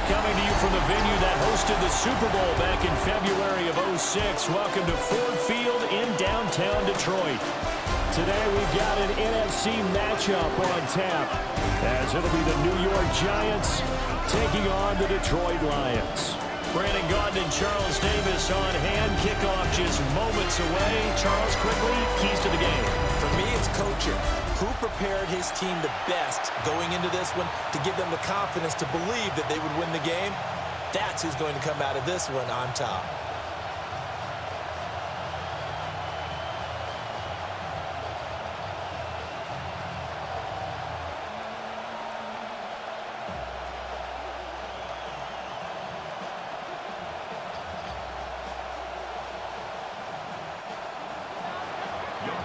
Coming to you from the venue that hosted the Super Bowl back in February of '06. Welcome to Ford Field in downtown Detroit. Today we've got an NFC matchup on tap, as it'll be the New York Giants taking on the Detroit Lions. Brandon Gaudin and Charles Davis on hand. Kickoff just moments away. Charles, quickly, keys to the game. For me, it's coaching. Who prepared his team the best going into this one to give them the confidence to believe that they would win the game? That's who's going to come out of this one on top.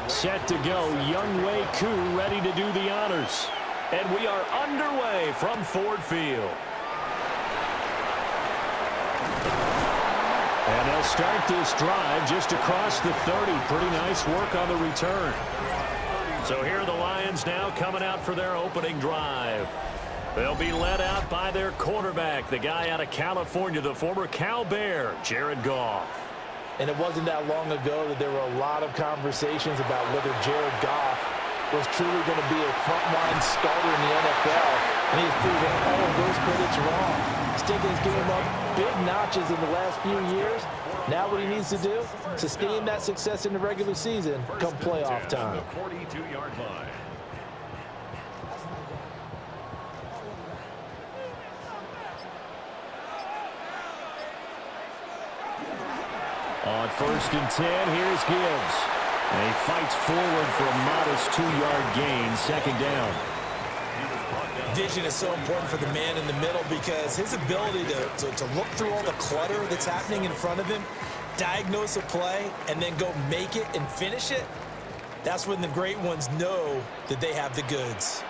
Set to go, Younghoe Koo ready to do the honors. And we are underway from Ford Field. And they'll start this drive just across the 30. Pretty nice work on the return. So here are the Lions now coming out for their opening drive. They'll be led out by their quarterback, the guy out of California, the former Cal Bear, Jared Goff. And it wasn't that long ago that there were a lot of conversations about whether Jared Goff was truly going to be a frontline starter in the NFL. And he's proven all of those critics wrong. He's taken his game up big notches in the last few years. Now what he needs to do, sustain that success in the regular season come playoff time. 42-yard line. On 1st and 10, here's Gibbs. And he fights forward for a modest 2-yard gain, second down. Vision is so important for the man in the middle because his ability to look through all the clutter that's happening in front of him, diagnose a play, and then go make it and finish it, that's when the great ones know that they have the goods.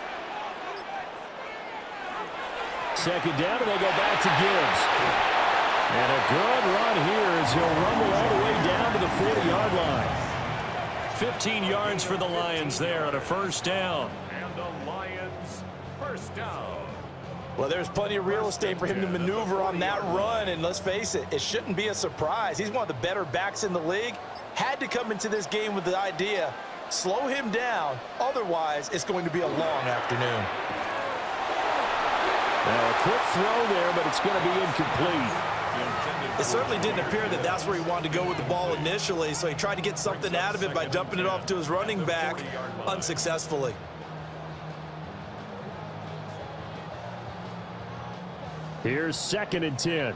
Second down, and they go back to Gibbs. And a good run here as he'll rumble all the way down to the 40-yard line. 15 yards for the Lions there on a first down. And the Lions first down. Well, there's plenty of real estate for him to maneuver on that run, and let's face it, it shouldn't be a surprise. He's one of the better backs in the league. Had to come into this game with the idea, slow him down, otherwise it's going to be a long afternoon. Now a quick throw there, but it's going to be incomplete. It certainly didn't appear that that's where he wanted to go with the ball initially, so he tried to get something out of it by dumping it off to his running back unsuccessfully. Here's 2nd and 10.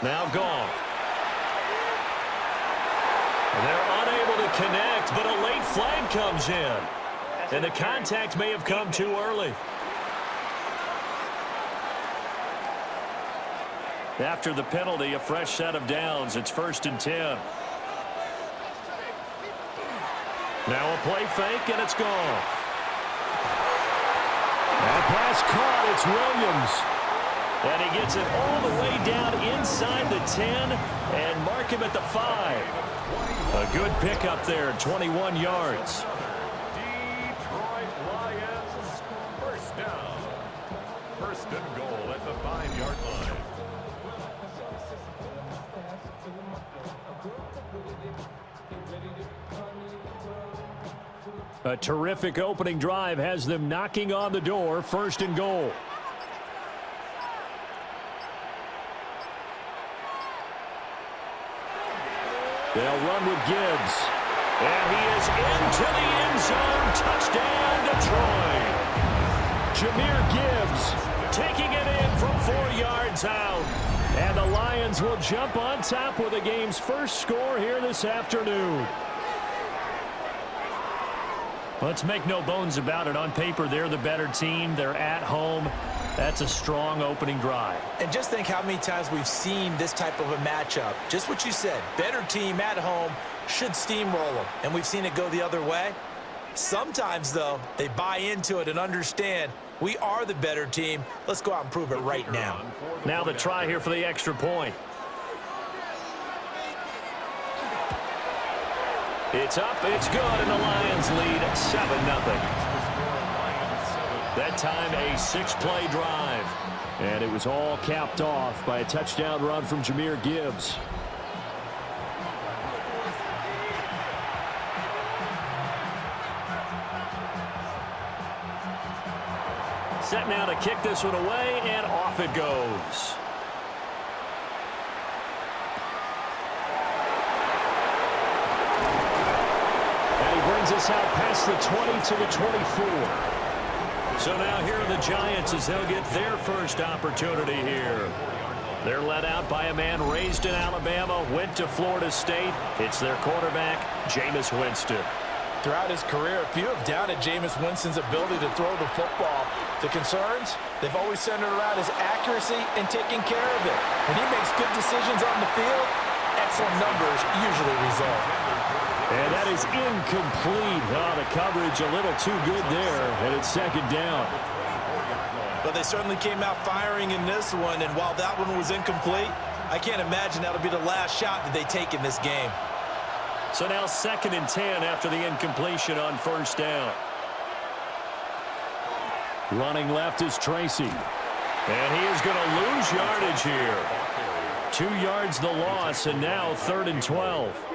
Now Goff. They're unable to connect, but a late flag comes in. And the contact may have come too early. After the penalty, a fresh set of downs. It's 1st and 10. Now a play fake, and it's Goff. That pass caught. It's Williams. And he gets it all the way down inside the 10 and mark him at the 5. A good pickup there, 21 yards. A terrific opening drive has them knocking on the door. 1st and goal. They'll run with Gibbs. And he is into the end zone. Touchdown, Detroit. Jahmyr Gibbs taking it in from 4 yards out. And the Lions will jump on top with the game's first score here this afternoon. Let's make no bones about it. On paper, they're the better team. They're at home. That's a strong opening drive. And just think how many times we've seen this type of a matchup. Just what you said. Better team at home should steamroll them. And we've seen it go the other way. Sometimes, though, they buy into it and understand we are the better team. Let's go out and prove it right now. Now the try here for the extra point. It's up, it's good, and the Lions lead 7-0. That time a 6-play drive. And it was all capped off by a touchdown run from Jahmyr Gibbs. Set now to kick this one away, and off it goes. And he brings us out past the 20 to the 24. So now here are the Giants as they'll get their first opportunity here. They're led out by a man raised in Alabama, went to Florida State. It's their quarterback, Jameis Winston. Throughout his career, few have doubted Jameis Winston's ability to throw the football. The concerns, they've always centered around his accuracy and taking care of it. When he makes good decisions on the field, excellent numbers usually result. And that is incomplete. Oh, the coverage a little too good there, and it's second down. But they certainly came out firing in this one, and while that one was incomplete, I can't imagine that'll be the last shot that they take in this game. So now 2nd and 10 after the incompletion on first down. Running left is Tracy. And he is going to lose yardage here. 2 yards the loss, and now 3rd and 12.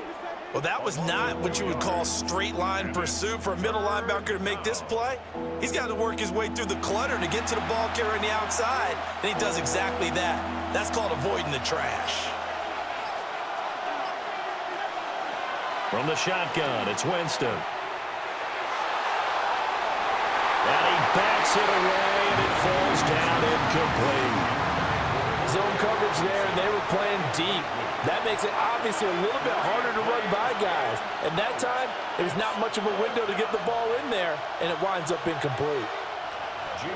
Well, that was not what you would call straight line pursuit for a middle linebacker to make this play. He's got to work his way through the clutter to get to the ball carrier on the outside, and he does exactly that. That's called avoiding the trash. From the shotgun, it's Winston. And he backs it away, and it falls down incomplete. Zone coverage there, and they were playing deep. That makes it obviously a little bit harder to run by guys. And that time, there's not much of a window to get the ball in there, and it winds up incomplete.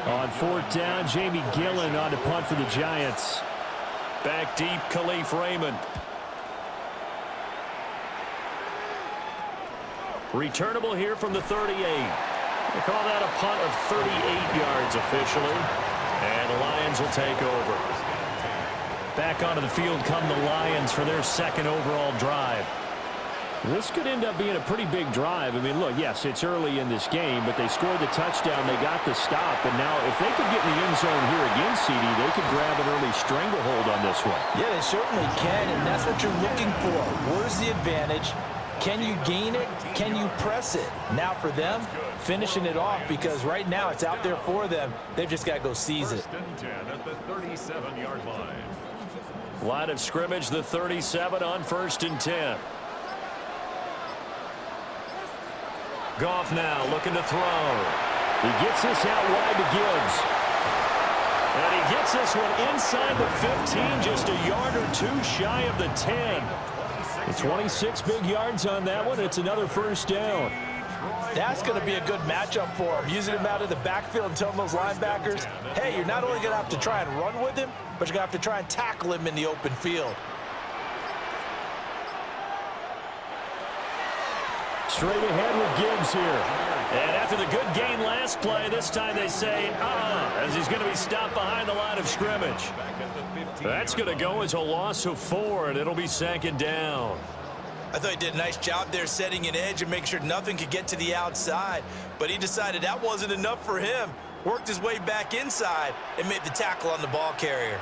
On 4th down, Jamie Gillen on to punt for the Giants. Back deep, Khalif Raymond. Returnable here from the 38. They call that a punt of 38 yards officially. And the Lions will take over. Back onto the field come the Lions for their 2nd overall drive. This could end up being a pretty big drive. I mean, look, yes, it's early in this game, but they scored the touchdown, they got the stop, and now if they could get in the end zone here again, CD, they could grab an early stranglehold on this one. Yeah, they certainly can, and that's what you're looking for. Where's the advantage? Can you gain it? Can you press it? Now for them, finishing it off, because right now it's out there for them. They've just got to go seize it. 1st and 10 at the 37-yard line. Line of scrimmage, the 37 on 1st and 10. Goff now looking to throw. He gets this out wide to Gibbs. And he gets this one inside the 15, just a yard or two shy of the 10. The 26 big yards on that one. It's another 1st down. That's going to be a good matchup for him. Using him out of the backfield and telling those linebackers, hey, you're not only going to have to try and run with him, but you're going to have to try and tackle him in the open field. Straight ahead with Gibbs here. And after the good gain last play, this time they say, as he's going to be stopped behind the line of scrimmage. That's going to go as a loss of 4, and it'll be 2nd down. I thought he did a nice job there setting an edge and make sure nothing could get to the outside. But he decided that wasn't enough for him. Worked his way back inside and made the tackle on the ball carrier.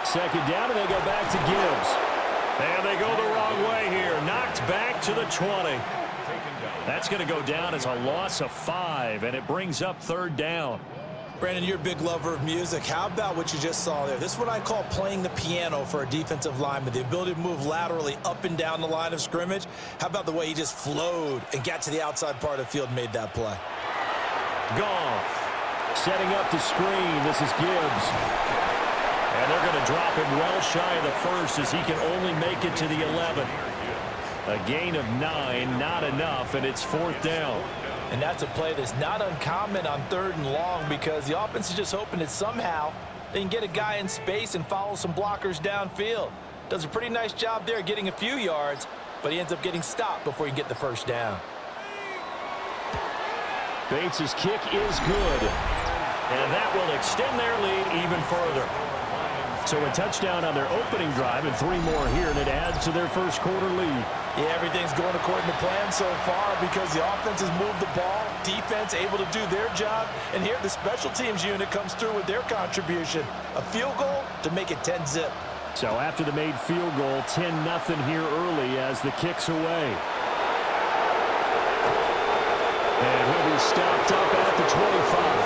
2nd down, and they go back to Gibbs. And they go the wrong way here. Knocked back to the 20. That's going to go down as a loss of 5, and it brings up 3rd down. Brandon, you're a big lover of music. How about what you just saw there? This is what I call playing the piano for a defensive lineman, the ability to move laterally up and down the line of scrimmage. How about the way he just flowed and got to the outside part of the field and made that play? Goff setting up the screen. This is Gibbs. And they're going to drop him well shy of the 1st as he can only make it to the 11. A gain of 9, not enough, and it's 4th down. And that's a play that's not uncommon on 3rd and long, because the offense is just hoping that somehow they can get a guy in space and follow some blockers downfield. Does a pretty nice job there getting a few yards, but he ends up getting stopped before he can get the 1st down. Bates' kick is good. And that will extend their lead even further. So a touchdown on their opening drive and 3 more here, and it adds to their first quarter lead. Yeah, everything's going according to plan so far because the offense has moved the ball, defense able to do their job, and here the special teams unit comes through with their contribution. A field goal to make it 10-zip. So after the made field goal, 10-0 here early as the kick's away. And he'll be stopped up at the 25.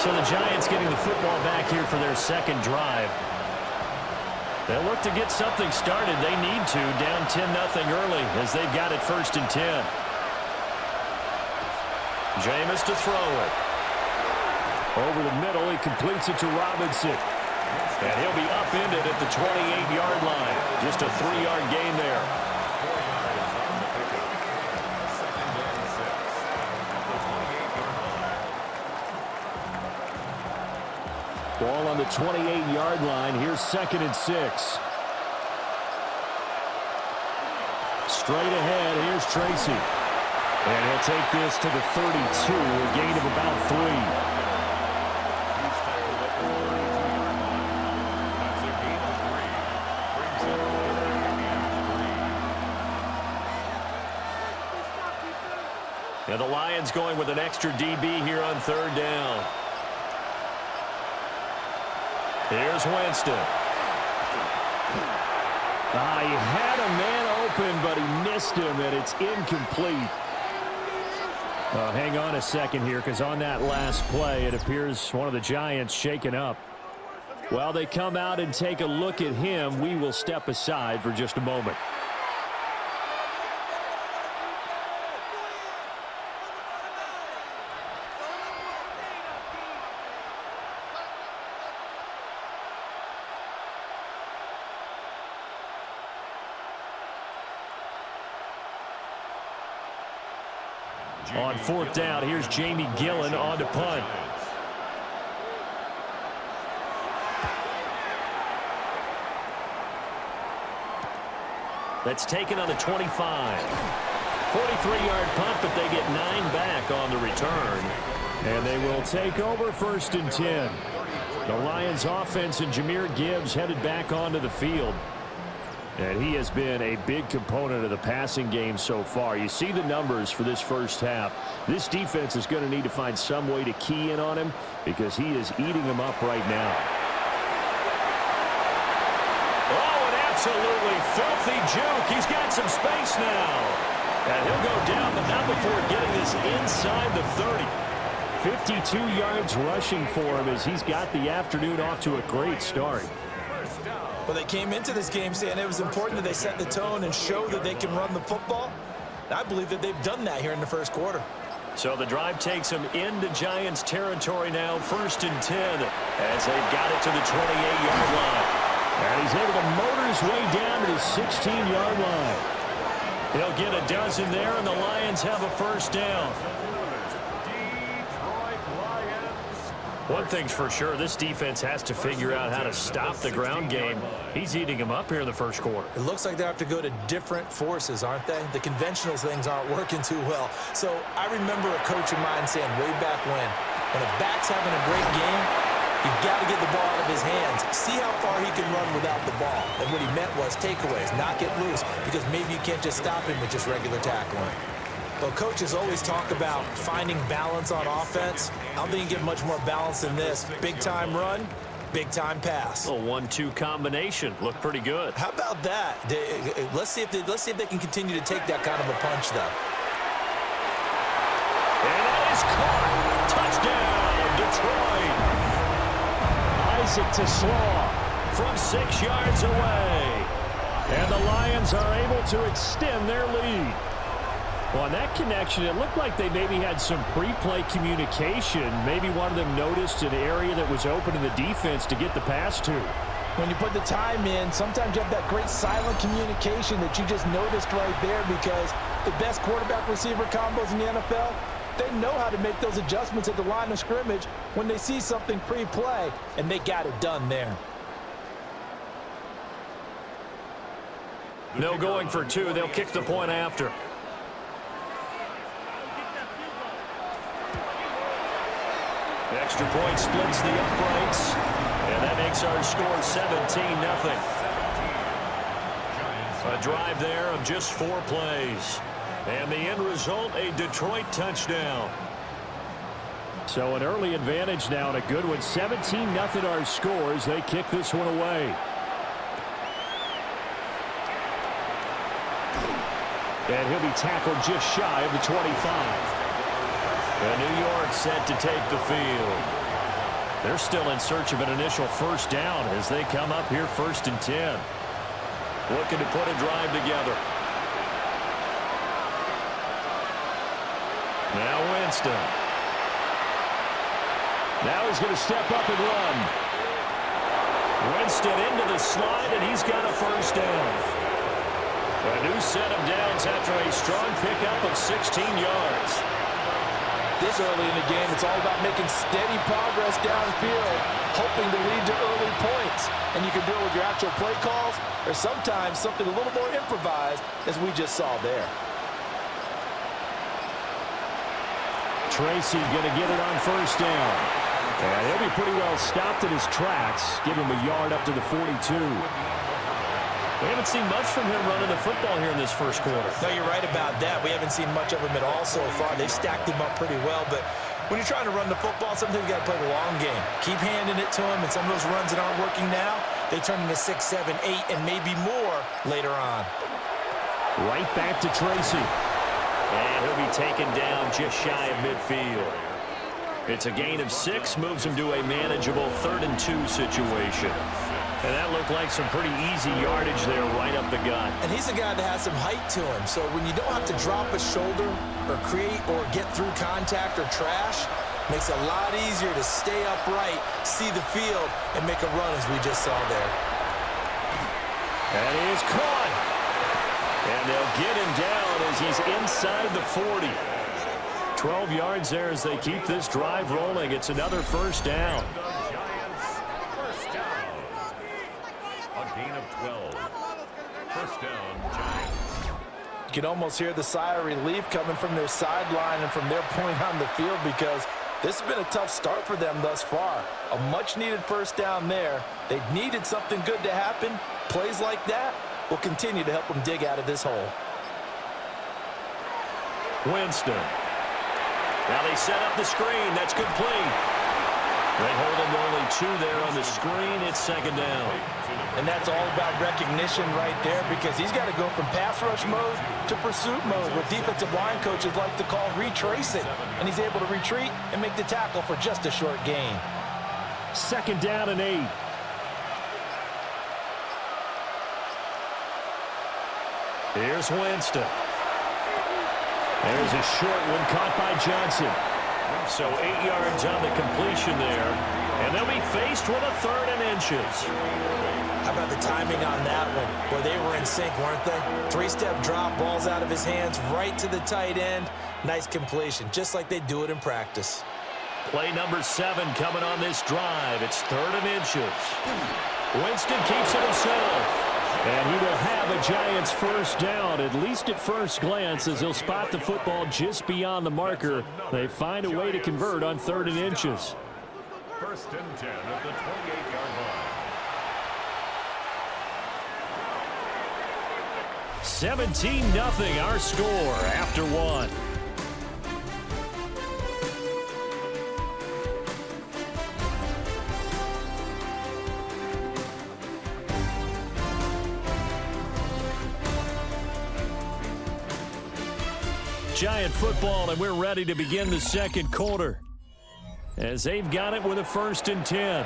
So the Giants getting the football back here for their second drive. They'll look to get something started. They need to, down 10-0 early as they've got it 1st and 10. Jameis to throw it. Over the middle, he completes it to Robinson. And he'll be upended at the 28-yard line. Just a 3-yard gain there. Ball on the 28-yard line. Here's 2nd and 6. Straight ahead, here's Tracy. And he'll take this to the 32, a gain of about 3. And the Lions going with an extra DB here on 3rd down. Here's Winston. He had a man open, but he missed him, and it's incomplete. Hang on a second here, because on that last play, it appears one of the Giants shaken up. While they come out and take a look at him, we will step aside for just a moment. On 4th down, here's Jamie Gillen on to punt. That's taken on the 25. 43-yard punt, but they get 9 back on the return. And they will take over 1st and 10. The Lions offense and Jahmyr Gibbs headed back onto the field. And he has been a big component of the passing game so far. You see the numbers for this first half. This defense is going to need to find some way to key in on him because he is eating them up right now. Oh, an absolutely filthy juke. He's got some space now. And he'll go down, but not before getting this inside the 30. 52 yards rushing for him as he's got the afternoon off to a great start. Well, they came into this game saying it was important that they set the tone and show that they can run the football. And I believe that they've done that here in the first quarter. So the drive takes them into Giants territory now, 1st and 10, as they've got it to the 28-yard line. And he's able to motor his way down to the 16-yard line. He'll get a dozen there, and the Lions have a 1st down. One thing's for sure, this defense has to figure out how to stop the ground game. He's eating them up here in the first quarter. It looks like they have to go to different forces, aren't they? The conventional things aren't working too well. So I remember a coach of mine saying way back when a back's having a great game, you've got to get the ball out of his hands. See how far he can run without the ball. And what he meant was takeaways, knock it loose, because maybe you can't just stop him with just regular tackling. Well, coaches always talk about finding balance on offense. I don't think you get much more balance than this. Big-time run, big-time pass. A 1-2 combination. Looked pretty good. How about that? Let's see if they can continue to take that kind of a punch, though. And that is caught. Touchdown, Detroit. Isaac to Slaw from 6 yards away. And the Lions are able to extend their lead. Well, on that connection, it looked like they maybe had some pre-play communication. Maybe one of them noticed an area that was open in the defense to get the pass to. When you put the time in, sometimes you have that great silent communication that you just noticed right there, because the best quarterback-receiver combos in the NFL, they know how to make those adjustments at the line of scrimmage when they see something pre-play, and they got it done there. No going for 2. They'll kick the point after. Extra point splits the uprights, and that makes our score 17-0. A drive there of just 4 plays. And the end result, a Detroit touchdown. So an early advantage now and a good one. 17-0 our scores. They kick this one away. And he'll be tackled just shy of the 25. And New York set to take the field. They're still in search of an initial first down as they come up here 1st and 10. Looking to put a drive together. Now Winston. Now he's going to step up and run. Winston into the slide, and he's got a first down. A new set of downs after a strong pickup of 16 yards. This early in the game, it's all about making steady progress downfield, hoping to lead to early points. And you can do it with your actual play calls, or sometimes something a little more improvised, as we just saw there. Tracy going to get it on first down. And he'll be pretty well stopped in his tracks. Give him a yard up to the 42. We haven't seen much from him running the football here in this first quarter. No, you're right about that. We haven't seen much of him at all so far. They've stacked him up pretty well, but when you're trying to run the football, sometimes you got to play the long game. Keep handing it to him, and some of those runs that aren't working now, they turn into 6, 7, 8, and maybe more later on. Right back to Tracy. And he'll be taken down just shy of midfield. It's a gain of 6, moves him to a manageable 3rd and 2 situation. And that looked like some pretty easy yardage there right up the gut. And he's a guy that has some height to him, so when you don't have to drop a shoulder or create or get through contact or trash, makes it a lot easier to stay upright, see the field, and make a run as we just saw there. And he is caught. And they'll get him down as he's inside the 40. 12 yards there as they keep this drive rolling. It's another first down. You can almost hear the sigh of relief coming from their sideline and from their point on the field, because this has been a tough start for them thus far. A much-needed first down there. They needed something good to happen. Plays like that will continue to help them dig out of this hole. Winston. Now they set up the screen. That's complete. They hold him to only 2 there on the screen. It's 2nd down. And that's all about recognition right there, because he's got to go from pass rush mode to pursuit mode, what defensive line coaches like to call retracing. And he's able to retreat and make the tackle for just a short gain. 2nd down and 8. Here's Winston. There's a short one caught by Johnson. So 8 yards on the completion there. And they'll be faced with a 3rd and inches. How about the timing on that one? Boy, they were in sync, weren't they? 3-step drop, balls out of his hands, right to the tight end. Nice completion, just like they do it in practice. Play number 7 coming on this drive. It's 3rd and inches. Winston keeps it himself. And he will have a Giants first down, at least at first glance, as he'll spot the football just beyond the marker. They find a way to convert on 3rd and inches. 1st and 10 at the 28-yard line. 17-0 our score after 1. Giant football, and we're ready to begin the 2nd quarter, as they've got it with a 1st and 10.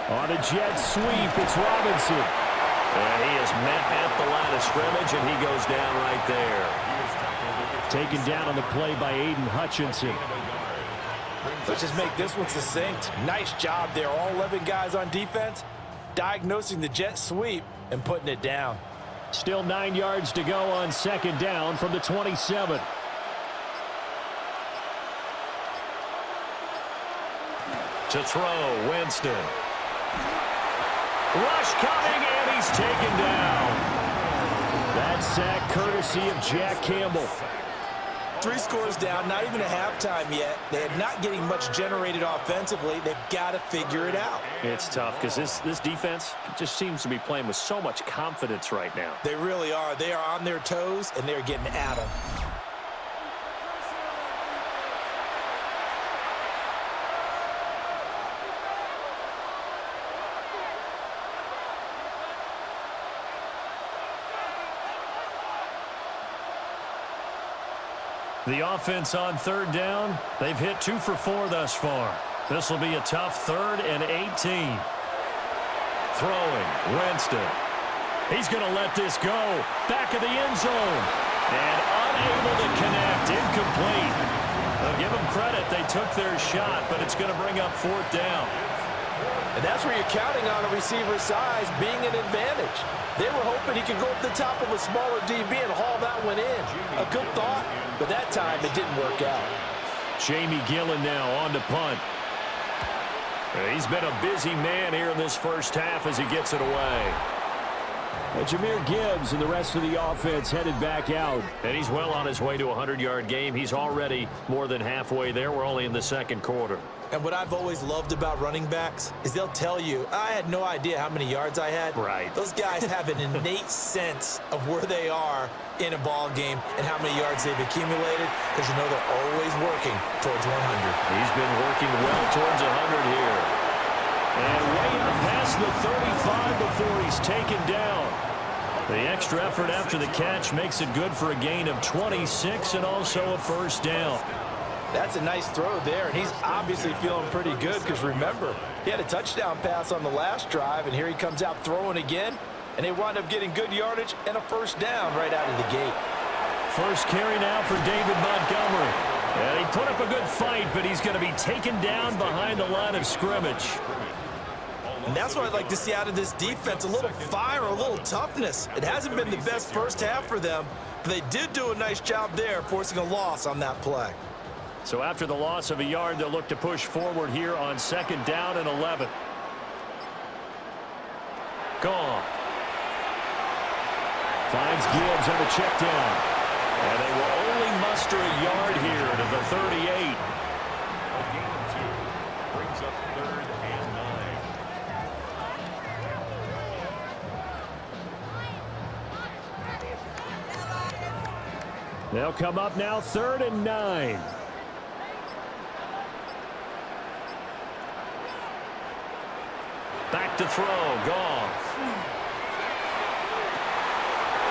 On a jet sweep, it's Robinson. And he is met at the line of scrimmage, and he goes down right there. Taken down on the play by Aiden Hutchinson. Let's just make this one succinct. Nice job there. All 11 guys on defense diagnosing the jet sweep and putting it down. Still 9 yards to go on 2nd down from the 27. To throw, Winston. Rush coming, and he's taken down. That That sack courtesy of Jack Campbell. 3 scores down, not even a halftime yet. They're not getting much generated offensively. They've got to figure it out. It's tough because this defense just seems to be playing with so much confidence right now. They really are. They are on their toes, and they're getting at them. The offense on 3rd down, they've hit 2 for 4 thus far. This will be a tough 3rd and 18. Throwing, Winston. He's going to let this go. Back of the end zone. And unable to connect. Incomplete. They'll give them credit. They took their shot, but it's going to bring up 4th down. And that's where you're counting on a receiver's size being an advantage. They were hoping he could go up the top of a smaller DB and haul that one in. A good thought, but that time it didn't work out. Jamie Gillen now on to punt. He's been a busy man here in this first half as he gets it away. Jahmyr Gibbs and the rest of the offense headed back out. And he's well on his way to a 100-yard game. He's already more than halfway there. We're only in the 2nd quarter. And what I've always loved about running backs is they'll tell you, I had no idea how many yards I had. Right. Those guys have an innate sense of where they are in a ball game and how many yards they've accumulated, because you know they're always working towards 100. He's been working well towards 100 here. And way up past the 35 before he's taken down. The extra effort after the catch makes it good for a gain of 26 and also a 1st down. That's a nice throw there, and he's obviously feeling pretty good because, remember, he had a touchdown pass on the last drive, and here he comes out throwing again, and they wind up getting good yardage and a 1st down right out of the gate. First carry now for David Montgomery. And he put up a good fight, but he's going to be taken down behind the line of scrimmage. And that's what I'd like to see out of this defense, a little fire, a little toughness. It hasn't been the best first half for them, but they did do a nice job there, forcing a loss on that play. So after the loss of a yard, they'll look to push forward here on 2nd down and 11. Gone. Finds Gibbs on the check down. And they will only muster a yard here to the 38. A gain of 2 brings up 3rd and 9. They'll come up now 3rd and 9. Back to throw, Goff.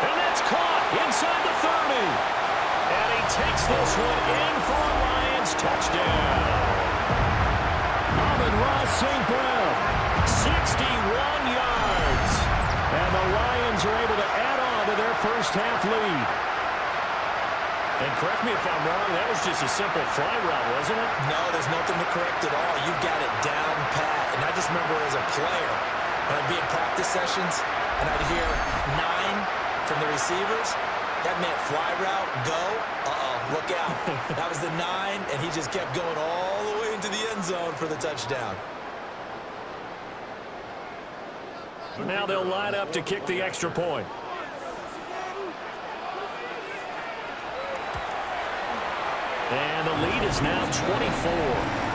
And that's caught inside the 30. And he takes this one in for a Lions touchdown. Amon-Ra St. Brown, 61 yards. And the Lions are able to add on to their first half lead. And correct me if I'm wrong, that was just a simple fly route, wasn't it? No, there's nothing to correct at all. You've got it down pat. And I just remember as a player, when I'd be in practice sessions, and I'd hear 9 from the receivers, that meant fly route, go, look out. That was the 9, and he just kept going all the way into the end zone for the touchdown. Now they'll line up to kick the extra point. And the lead is now 24.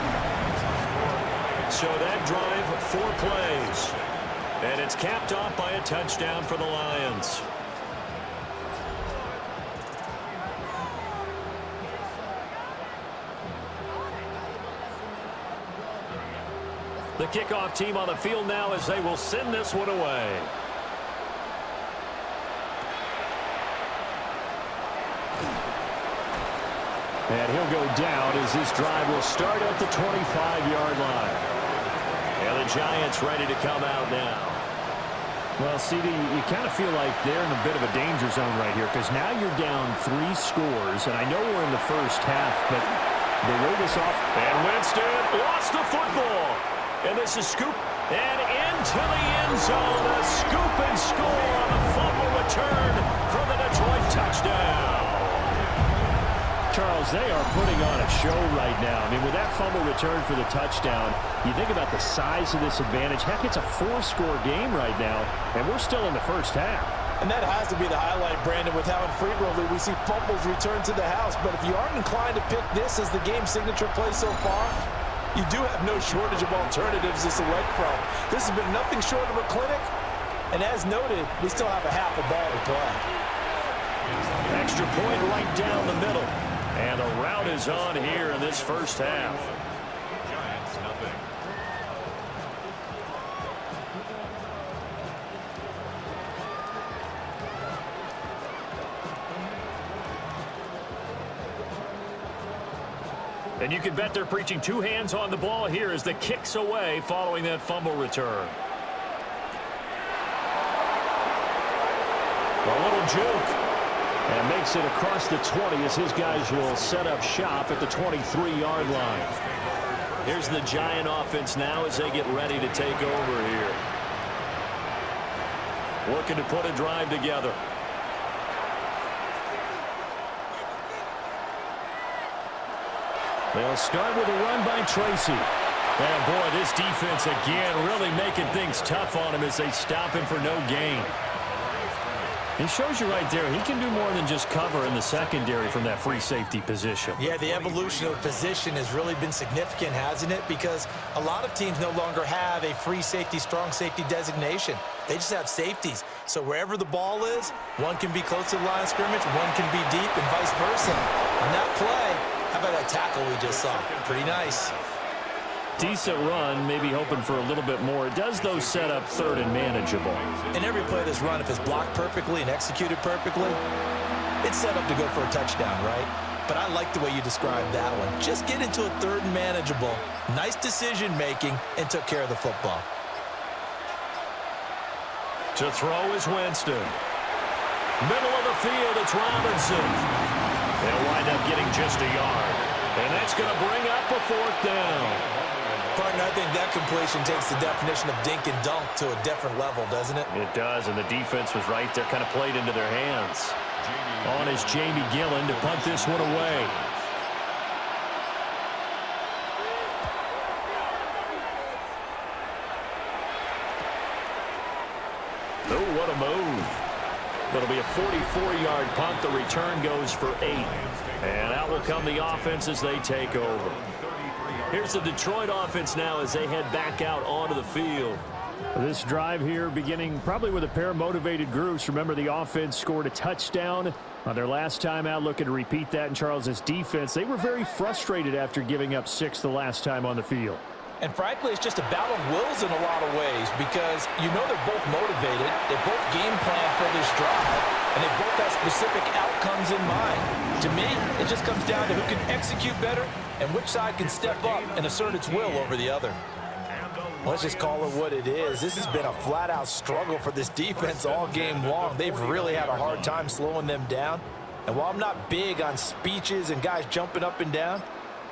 So that drive, 4 plays. And it's capped off by a touchdown for the Lions. The kickoff team on the field now as they will send this one away. And he'll go down as this drive will start at the 25-yard line. And the Giants ready to come out now. Well, CD, you kind of feel like they're in a bit of a danger zone right here because now you're down 3 scores, and I know we're in the first half, but the way this off... And Winston lost the football. And this is scoop. And into the end zone, a scoop and score on a fumble return for the Detroit touchdown. Charles, they are putting on a show right now. I mean, with that fumble return for the touchdown, you think about the size of this advantage. Heck, it's a 4-score game right now, and we're still in the first half. And that has to be the highlight, Brandon, with how infrequently we see fumbles return to the house. But if you aren't inclined to pick this as the game signature play so far, you do have no shortage of alternatives to select from. This has been nothing short of a clinic. And as noted, we still have a half a ball to play. Extra point right down the middle. And the rout is on here in this first half. Giants, nothing. And you can bet they're preaching two hands on the ball here as the kick's away following that fumble return. A little juke. And makes it across the 20 as his guys will set up shop at the 23-yard line. Here's the Giant offense now as they get ready to take over here. Working to put a drive together. They'll start with a run by Tracy. And boy, this defense again really making things tough on him as they stop him for no gain. He shows you right there, he can do more than just cover in the secondary from that free safety position. Yeah, the evolution of position has really been significant, hasn't it? Because a lot of teams no longer have a free safety, strong safety designation. They just have safeties. So wherever the ball is, one can be close to the line of scrimmage, one can be deep, and vice versa. On that play, how about that tackle we just saw? Pretty nice. Decent run, maybe hoping for a little bit more. It does, though, set up third and manageable. In every play of this run, if it's blocked perfectly and executed perfectly, it's set up to go for a touchdown, right? But I like the way you described that one. Just get into a third and manageable, nice decision-making, and took care of the football. To throw is Winston. Middle of the field, it's Robinson. They'll wind up getting just a yard. And that's going to bring up a fourth down. Partner, I think that completion takes the definition of dink and dunk to a different level, doesn't it? It does, and the defense was right there, kind of played into their hands. On is Jamie Gillen to punt this one away. Oh, what a move. It'll be a 44-yard punt. The return goes for 8. And out will come the offense as they take over. Here's the Detroit offense now as they head back out onto the field. This drive here beginning probably with a pair of motivated groups. Remember, the offense scored a touchdown on their last time out, looking to repeat that in Charles's defense. They were very frustrated after giving up 6 the last time on the field. And frankly, it's just a battle of wills in a lot of ways because you know they're both motivated, they both game plan for this drive, and they both have specific outcomes in mind. To me, it just comes down to who can execute better and which side can step up and assert its will over the other. Let's just call it what it is. This has been a flat-out struggle for this defense all game long. They've really had a hard time slowing them down. And while I'm not big on speeches and guys jumping up and down,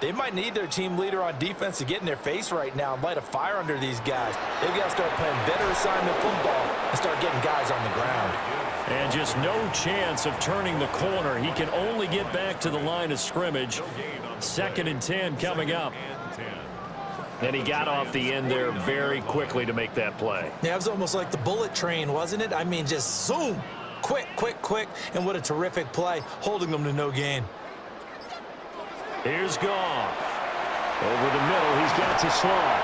they might need their team leader on defense to get in their face right now and light a fire under these guys. They've got to start playing better assignment football and start getting guys on the ground. And just no chance of turning the corner. He can only get back to the line of scrimmage. 2nd and 10 coming up. And he got off the end there very quickly to make that play. Yeah, it was almost like the bullet train, wasn't it? I mean, just zoom. Quick, quick, quick. And what a terrific play, holding them to no gain. Here's Goff. Over the middle, he's got to Slot.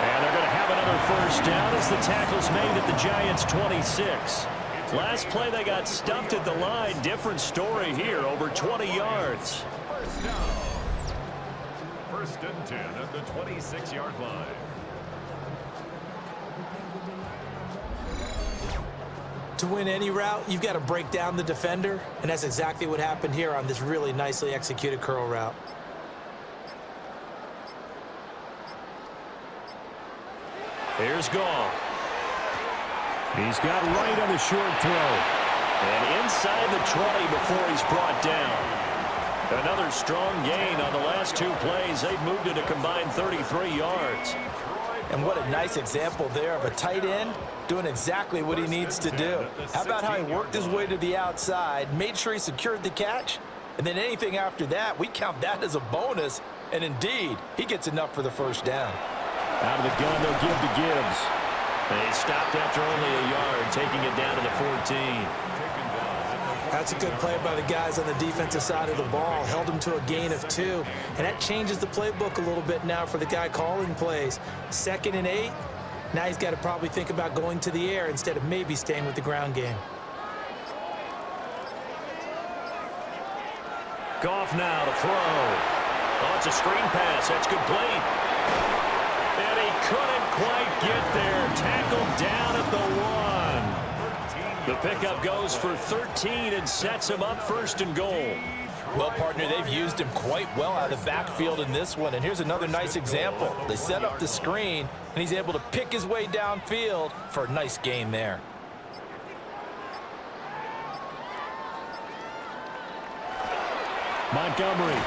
And they're going to have another first down as the tackle's made at the Giants' 26. Last play, they got stuffed at the line. Different story here, over 20 yards. First down. 1st and 10 at the 26-yard line. To win any route, you've got to break down the defender, and that's exactly what happened here on this really nicely executed curl route. Here's Goff. He's got right on the short throw. And inside the 20 before he's brought down. Another strong gain on the last 2 plays. They've moved it a combined 33 yards. And what a nice example there of a tight end doing exactly what he needs to do. How about how he worked his way to the outside, made sure he secured the catch, and then anything after that, we count that as a bonus. And indeed, he gets enough for the first down. Out of the gun, they'll give to Gibbs. They stopped after only a yard, taking it down to the 14. That's a good play by the guys on the defensive side of the ball. Held them to a gain of 2. And that changes the playbook a little bit now for the guy calling plays. 2nd and 8. Now he's got to probably think about going to the air instead of maybe staying with the ground game. Goff now to throw. Oh, it's a screen pass. That's complete. And he couldn't quite get there. Tackled down at the 1. The pickup goes for 13 and sets him up 1st and goal. Well, partner, they've used him quite well out of the backfield in this one. And here's another nice example. They set up the screen, and he's able to pick his way downfield for a nice gain there. Montgomery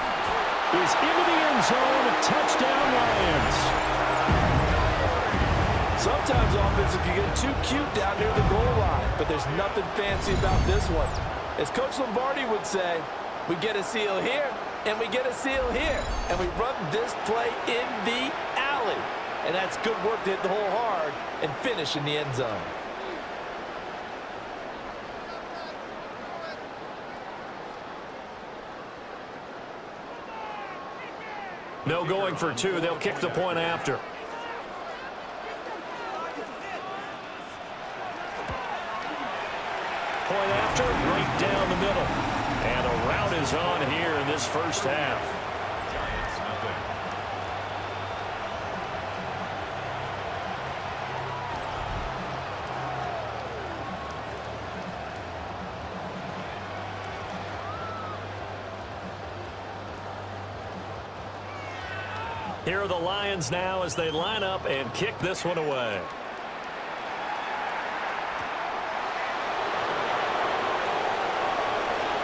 is into the end zone. Touchdown, Lions. Sometimes offense, if you get too cute down near the goal line, but there's nothing fancy about this one. As Coach Lombardi would say, we get a seal here, and we get a seal here, and we run this play in the alley. And that's good work to hit the hole hard and finish in the end zone. No going for 2. They'll kick the point after. Point after, right down the middle. And a rout is on here in this first half. Giants nothing. Here are the Lions now as they line up and kick this one away.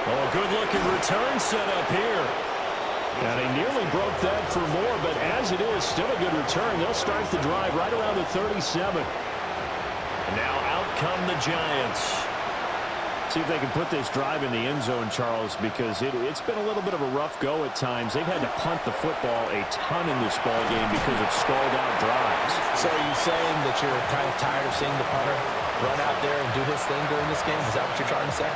Oh, a good-looking return set up here. And he nearly broke that for more, but as it is, still a good return. They'll start the drive right around the 37. And now out come the Giants. See if they can put this drive in the end zone, Charles, because it's been a little bit of a rough go at times. They've had to punt the football a ton in this ball game because of stalled-out drives. So are you saying that you're kind of tired of seeing the punter run out there and do his thing during this game? Is that what you're trying to say?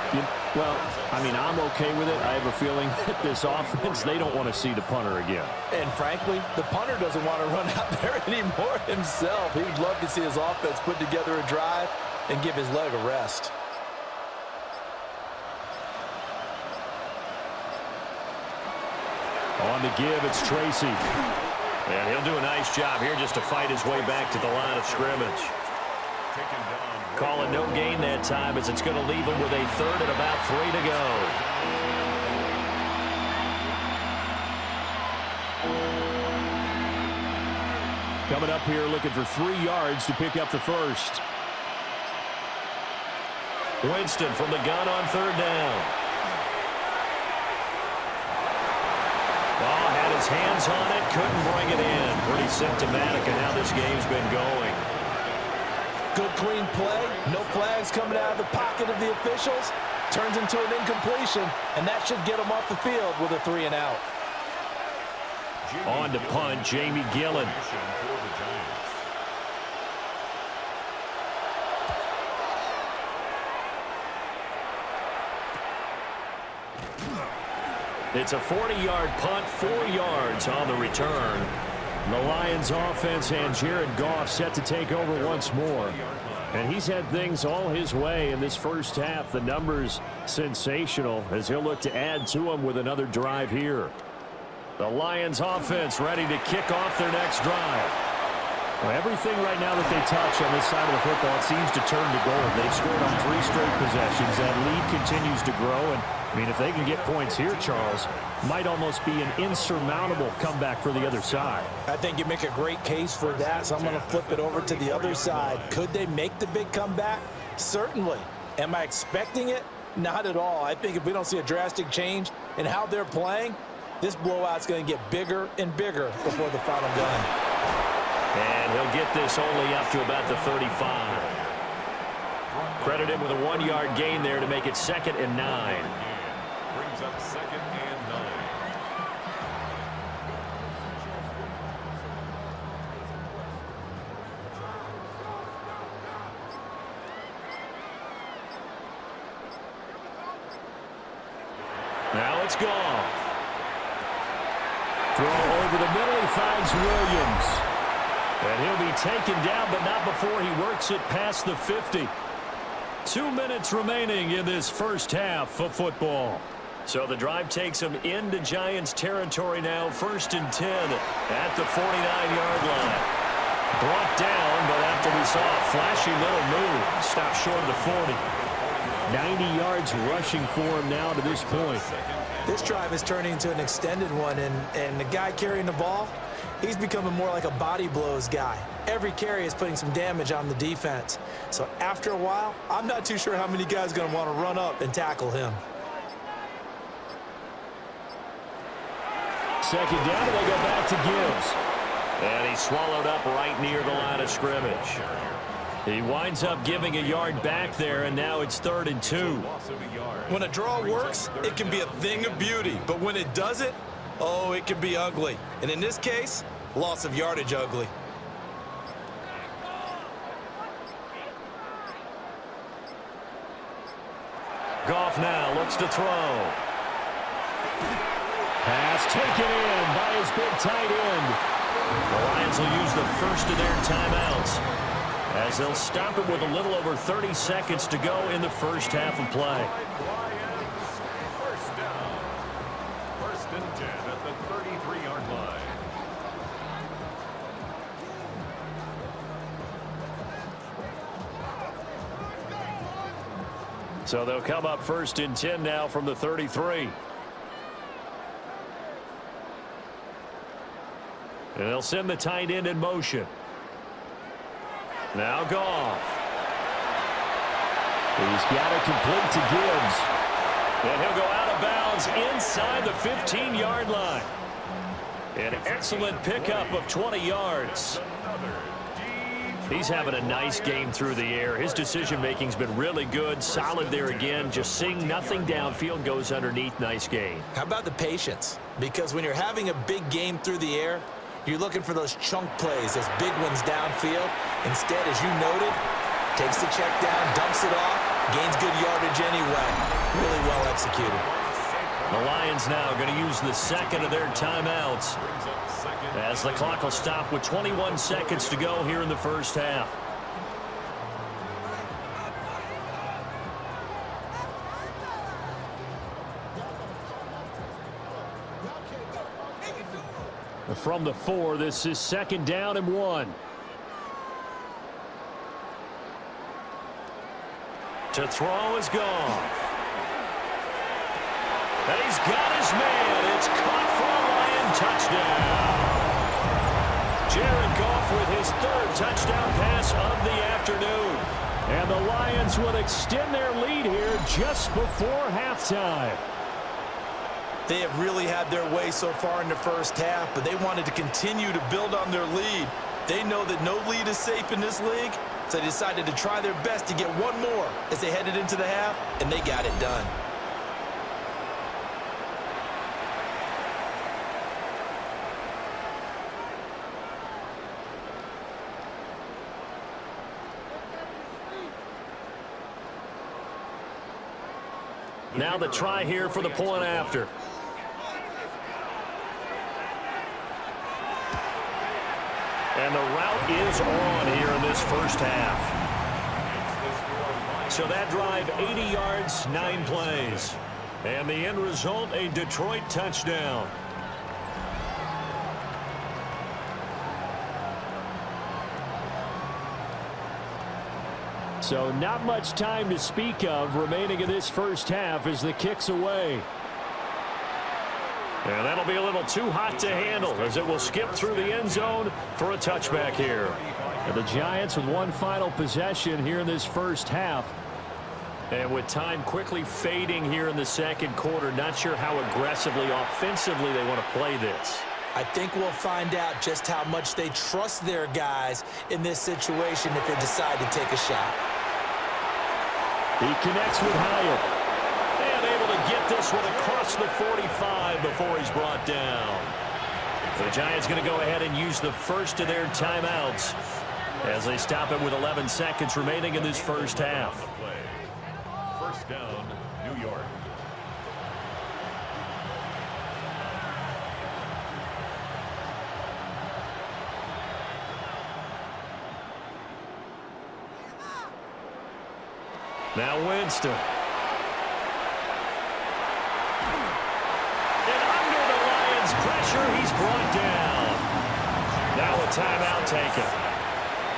Well, I mean, I'm okay with it. I have a feeling that this offense, they don't want to see the punter again. And frankly, the punter doesn't want to run out there anymore himself. He would love to see his offense put together a drive and give his leg a rest. On the give, it's Tracy. And he'll do a nice job here just to fight his way back to the line of scrimmage. Call it no gain that time as it's going to leave him with a 3rd and about 3 to go. Coming up here looking for 3 yards to pick up the first. Winston from the gun on 3rd down. Oh, had his hands on it, couldn't bring it in. Pretty symptomatic of how this game's been going. Good clean play, no flags coming out of the pocket of the officials. Turns into an incompletion, and that should get him off the field with a 3 and out. On to punt, Jamie Gillen. It's a 40-yard punt, 4 yards on the return. The Lions offense and Jared Goff set to take over once more. And he's had things all his way in this first half. The numbers sensational as he'll look to add to them with another drive here. The Lions offense ready to kick off their next drive. Well, everything right now that they touch on this side of the football seems to turn to gold. They've scored on 3 straight possessions. That lead continues to grow. And, I mean, if they can get points here, Charles, might almost be an insurmountable comeback for the other side. I think you make a great case for that, so I'm going to flip it over to the other side. Could they make the big comeback? Certainly. Am I expecting it? Not at all. I think if we don't see a drastic change in how they're playing, this blowout's going to get bigger and bigger before the final gun. And he'll get this only up to about the 35. Credit him with a 1-yard gain there to make it 2nd and 9. Brings up 2nd and 9. Now it's Goff. Throw over the middle. He finds Williams. And he'll be taken down, but not before he works it past the 50. 2 minutes remaining in this first half of football. So the drive takes him into Giants territory now. 1st and 10 at the 49-yard line. Brought down, but after we saw a flashy little move, stopped short of the 40. 90 yards rushing for him now to this point. This drive is turning into an extended one, and the guy carrying the ball, he's becoming more like a body blows guy. Every carry is putting some damage on the defense. So after a while, I'm not too sure how many guys are going to want to run up and tackle him. Second down, and they go back to Gibbs. And he's swallowed up right near the line of scrimmage. He winds up giving a yard back there, and now it's 3rd and 2. When a draw works, it can be a thing of beauty. But when it doesn't, oh, it can be ugly. And in this case, loss of yardage ugly. Goff now looks to throw. Pass taken in by his big tight end. The Lions will use the first of their timeouts, as they'll stop it with a little over 30 seconds to go in the first half of play. First down. 1st and 10 at the 33-yard line. So they'll come up 1st and 10 now from the 33. And they'll send the tight end in motion. Now Goff. He's got it complete to Gibbs. And he'll go out of bounds inside the 15-yard line. An excellent pickup of 20 yards. He's having a nice game through the air. His decision-making's been really good. Solid there again. Just seeing nothing downfield, goes underneath. Nice game. How about the patience? Because when you're having a big game through the air, you're looking for those chunk plays, those big ones downfield. Instead, as you noted, takes the check down, dumps it off, gains good yardage anyway. Really well executed. The Lions now going to use the second of their timeouts, as the clock will stop with 21 seconds to go here in the first half. From the 4, this is 2nd down and 1. To throw is Goff. And he's got his man. It's caught for a Lion touchdown. Jared Goff with his 3rd touchdown pass of the afternoon. And the Lions will extend their lead here just before halftime. They have really had their way so far in the first half, but they wanted to continue to build on their lead. They know that no lead is safe in this league, so they decided to try their best to get one more as they headed into the half, and they got it done. Now the try here for the point after. And the route is on here in this first half. So that drive, 80 yards, 9 plays. And the end result, a Detroit touchdown. So not much time to speak of remaining in this first half as the kick's away. And that'll be a little too hot to handle as it will skip through the end zone for a touchback here. And the Giants with one final possession here in this first half. And with time quickly fading here in the second quarter, not sure how aggressively, offensively they want to play this. I think we'll find out just how much they trust their guys in this situation if they decide to take a shot. He connects with Hyatt. And able to get this one across the 45 before he's brought down. The Giants going to go ahead and use the first of their timeouts as they stop it with 11 seconds remaining in this first half. First down, New York. Now Winston. And under the Lions' pressure, he's brought down. Now a timeout taken.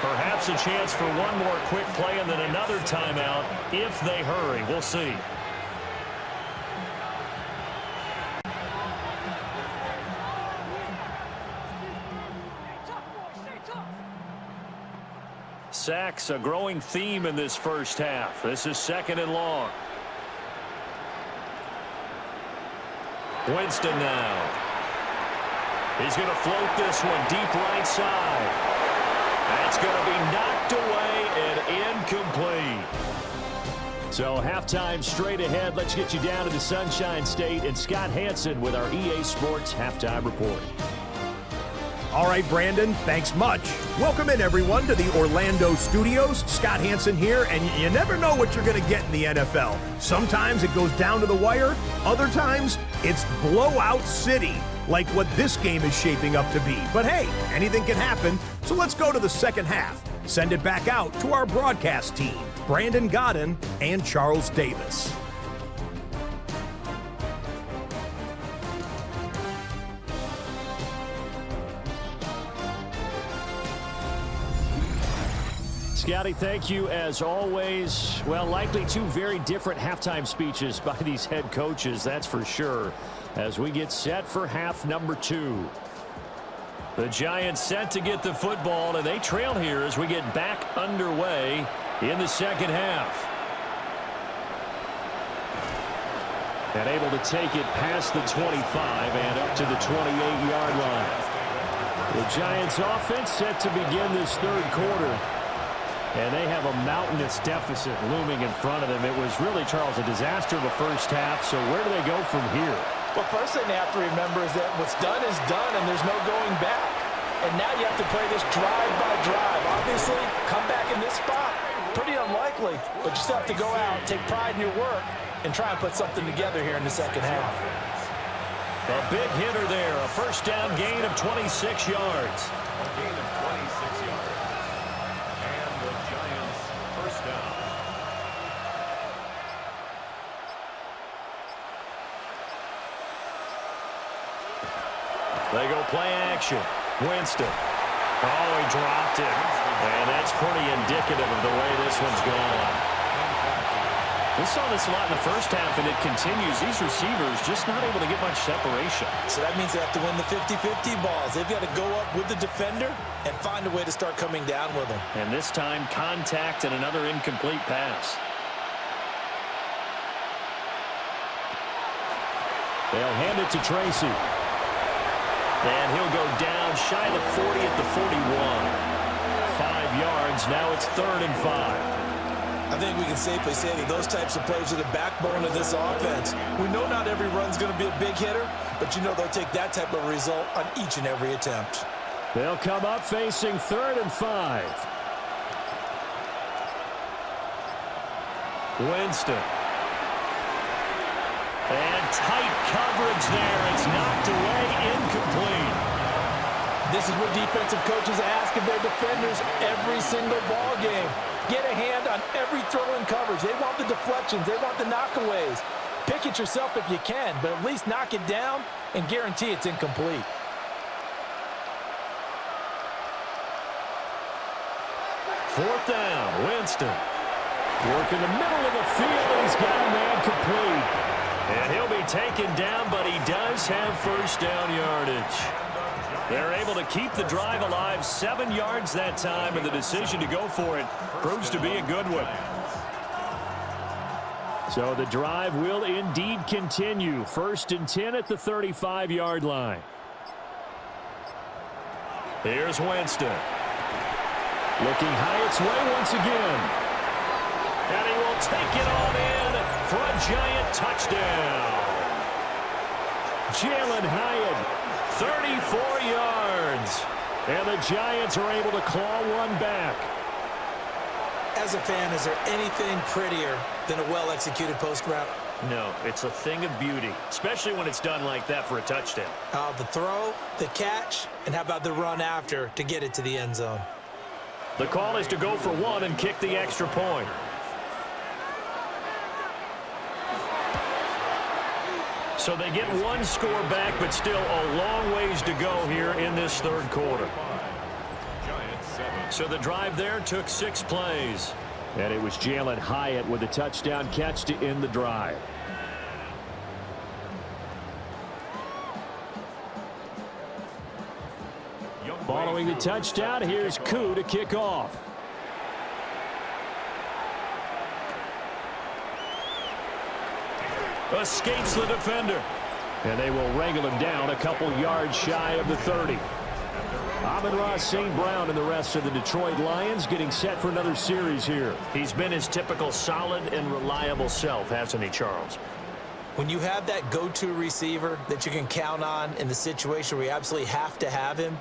Perhaps a chance for one more quick play and then another timeout if they hurry. We'll see. Sacks, a growing theme in this first half. This is 2nd and long. Winston now. He's going to float this one deep right side. That's going to be knocked away and incomplete. So halftime straight ahead. Let's get you down to the Sunshine State and Scott Hansen with our EA Sports Halftime Report. All right, Brandon, thanks much. Welcome in, everyone, to the Orlando studios. Scott Hansen here, and you never know what you're going to get in the NFL. Sometimes it goes down to the wire. Other times, it's blowout city, like what this game is shaping up to be. But hey, anything can happen, so let's go to the second half. Send it back out to our broadcast team, Brandon Godden and Charles Davis. Scotty, thank you as always. Well, likely two very different halftime speeches by these head coaches, that's for sure, as we get set for half number 2. The Giants set to get the football, and they trail here as we get back underway in the second half. And able to take it past the 25 and up to the 28-yard line. The Giants offense set to begin this third quarter. And they have a mountainous deficit looming in front of them. It was really, Charles, a disaster of a first half. So where do they go from here? Well, first thing they have to remember is that what's done is done, and there's no going back. And now you have to play this drive by drive. Obviously, come back in this spot. Pretty unlikely, but you still have to go out, take pride in your work, and try and put something together here in the second half. A big hitter there, a first down gain of 26 yards. A gain of 26 yards. And the Giants first down. They go play action. Winston. Oh, he dropped it. And that's pretty indicative of the way this one's gone. We saw this a lot in the first half, and it continues. These receivers just not able to get much separation. So that means they have to win the 50-50 balls. They've got to go up with the defender and find a way to start coming down with them. And this time, contact and another incomplete pass. They'll hand it to Tracy. And he'll go down shy of the 40 at the 41. 5 yards. Now it's 3rd and 5. I think we can safely say that those types of plays are the backbone of this offense. We know not every run's going to be a big hitter, but you know they'll take that type of result on each and every attempt. They'll come up facing 3rd and 5. Winston. And tight coverage there. It's knocked away, incomplete. This is what defensive coaches ask of their defenders every single ball game. Get a hand on every throw in coverage. They want the deflections. They want the knockaways. Pick it yourself if you can, but at least knock it down and guarantee it's incomplete. Fourth down, Winston. Working the middle of the field, and he's got a man complete. And he'll be taken down, but he does have first down yardage. They're able to keep the drive alive, 7 yards that time, and the decision to go for it proves to be a good one. So the drive will indeed continue. 1st and 10 at the 35-yard line. Here's Winston. Looking high its way once again. And he will take it on in for a Giant touchdown. Jalen Hyatt. 34 yards. And the Giants are able to claw one back. As a fan, is there anything prettier than a well-executed post route? No, it's a thing of beauty, especially when it's done like that for a touchdown. The throw, the catch, and how about the run after to get it to the end zone? The call is to go for one and kick the extra point. So they get one score back, but still a long ways to go here in this third quarter. So the drive there took 6 plays. And it was Jalen Hyatt with a touchdown catch to end the drive. Following the touchdown, here's Koo to kick off. Escapes the defender. And they will wrangle him down a couple yards shy of the 30. Amon-Ra St. Brown and the rest of the Detroit Lions getting set for another series here. He's been his typical solid and reliable self, hasn't he, Charles? When you have that go-to receiver that you can count on in the situation where you absolutely have to have him,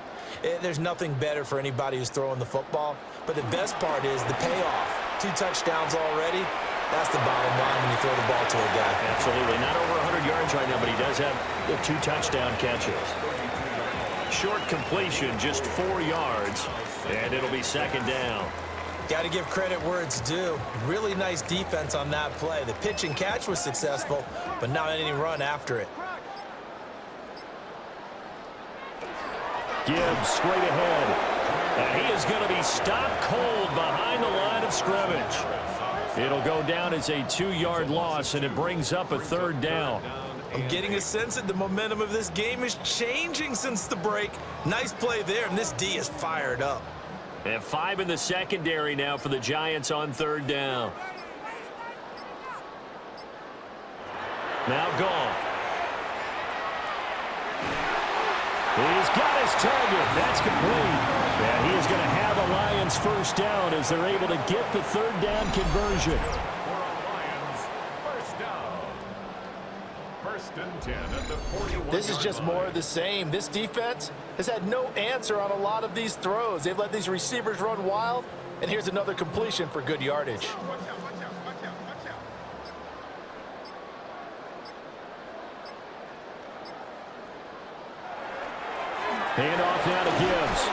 there's nothing better for anybody who's throwing the football. But the best part is the payoff. 2 touchdowns already. That's the bottom line when you throw the ball to a guy. Absolutely. Not over 100 yards right now, but he does have the 2 touchdown catches. Short completion, just 4 yards, and it'll be second down. Got to give credit where it's due. Really nice defense on that play. The pitch and catch was successful, but not any run after it. Gibbs straight ahead. And he is going to be stopped cold behind the line of scrimmage. It'll go down as a 2-yard loss, and it brings up a third down. I'm getting a sense that the momentum of this game is changing since the break. Nice play there, and this D is fired up. And 5 in the secondary now for the Giants on third down. Now Goff. He's got his target. That's complete. And he is going to have a Lions first down as they're able to get the third down conversion. This is just more of the same. This defense has had no answer on a lot of these throws. They've let these receivers run wild, and here's another completion for good yardage. Hand off now to Gibbs.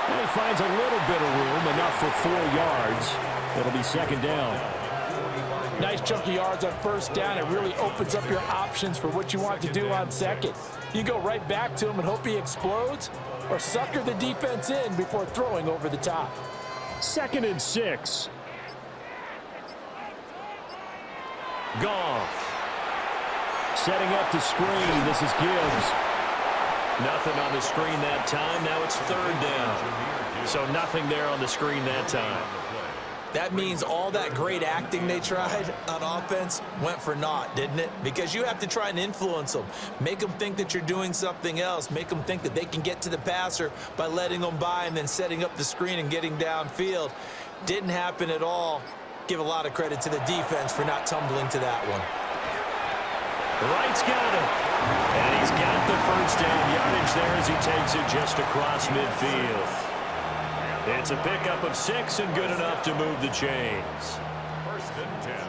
And he finds a little bit of room, enough for 4 yards. It'll be second down. Nice chunky yards on first down. It really opens up your options for what you want to do on second. You go right back to him and hope he explodes, or sucker the defense in before throwing over the top. 2nd and 6. Goff. Setting up the screen. This is Gibbs. Nothing on the screen that time. Now it's third down. So nothing there on the screen that time. That means all that great acting they tried on offense went for naught, didn't it? Because you have to try and influence them. Make them think that you're doing something else. Make them think that they can get to the passer by letting them by and then setting up the screen and getting downfield. Didn't happen at all. Give a lot of credit to the defense for not tumbling to that one. Wright's got it. And he's got the first down yardage there as he takes it just across midfield. It's a pickup of 6 and good enough to move the chains.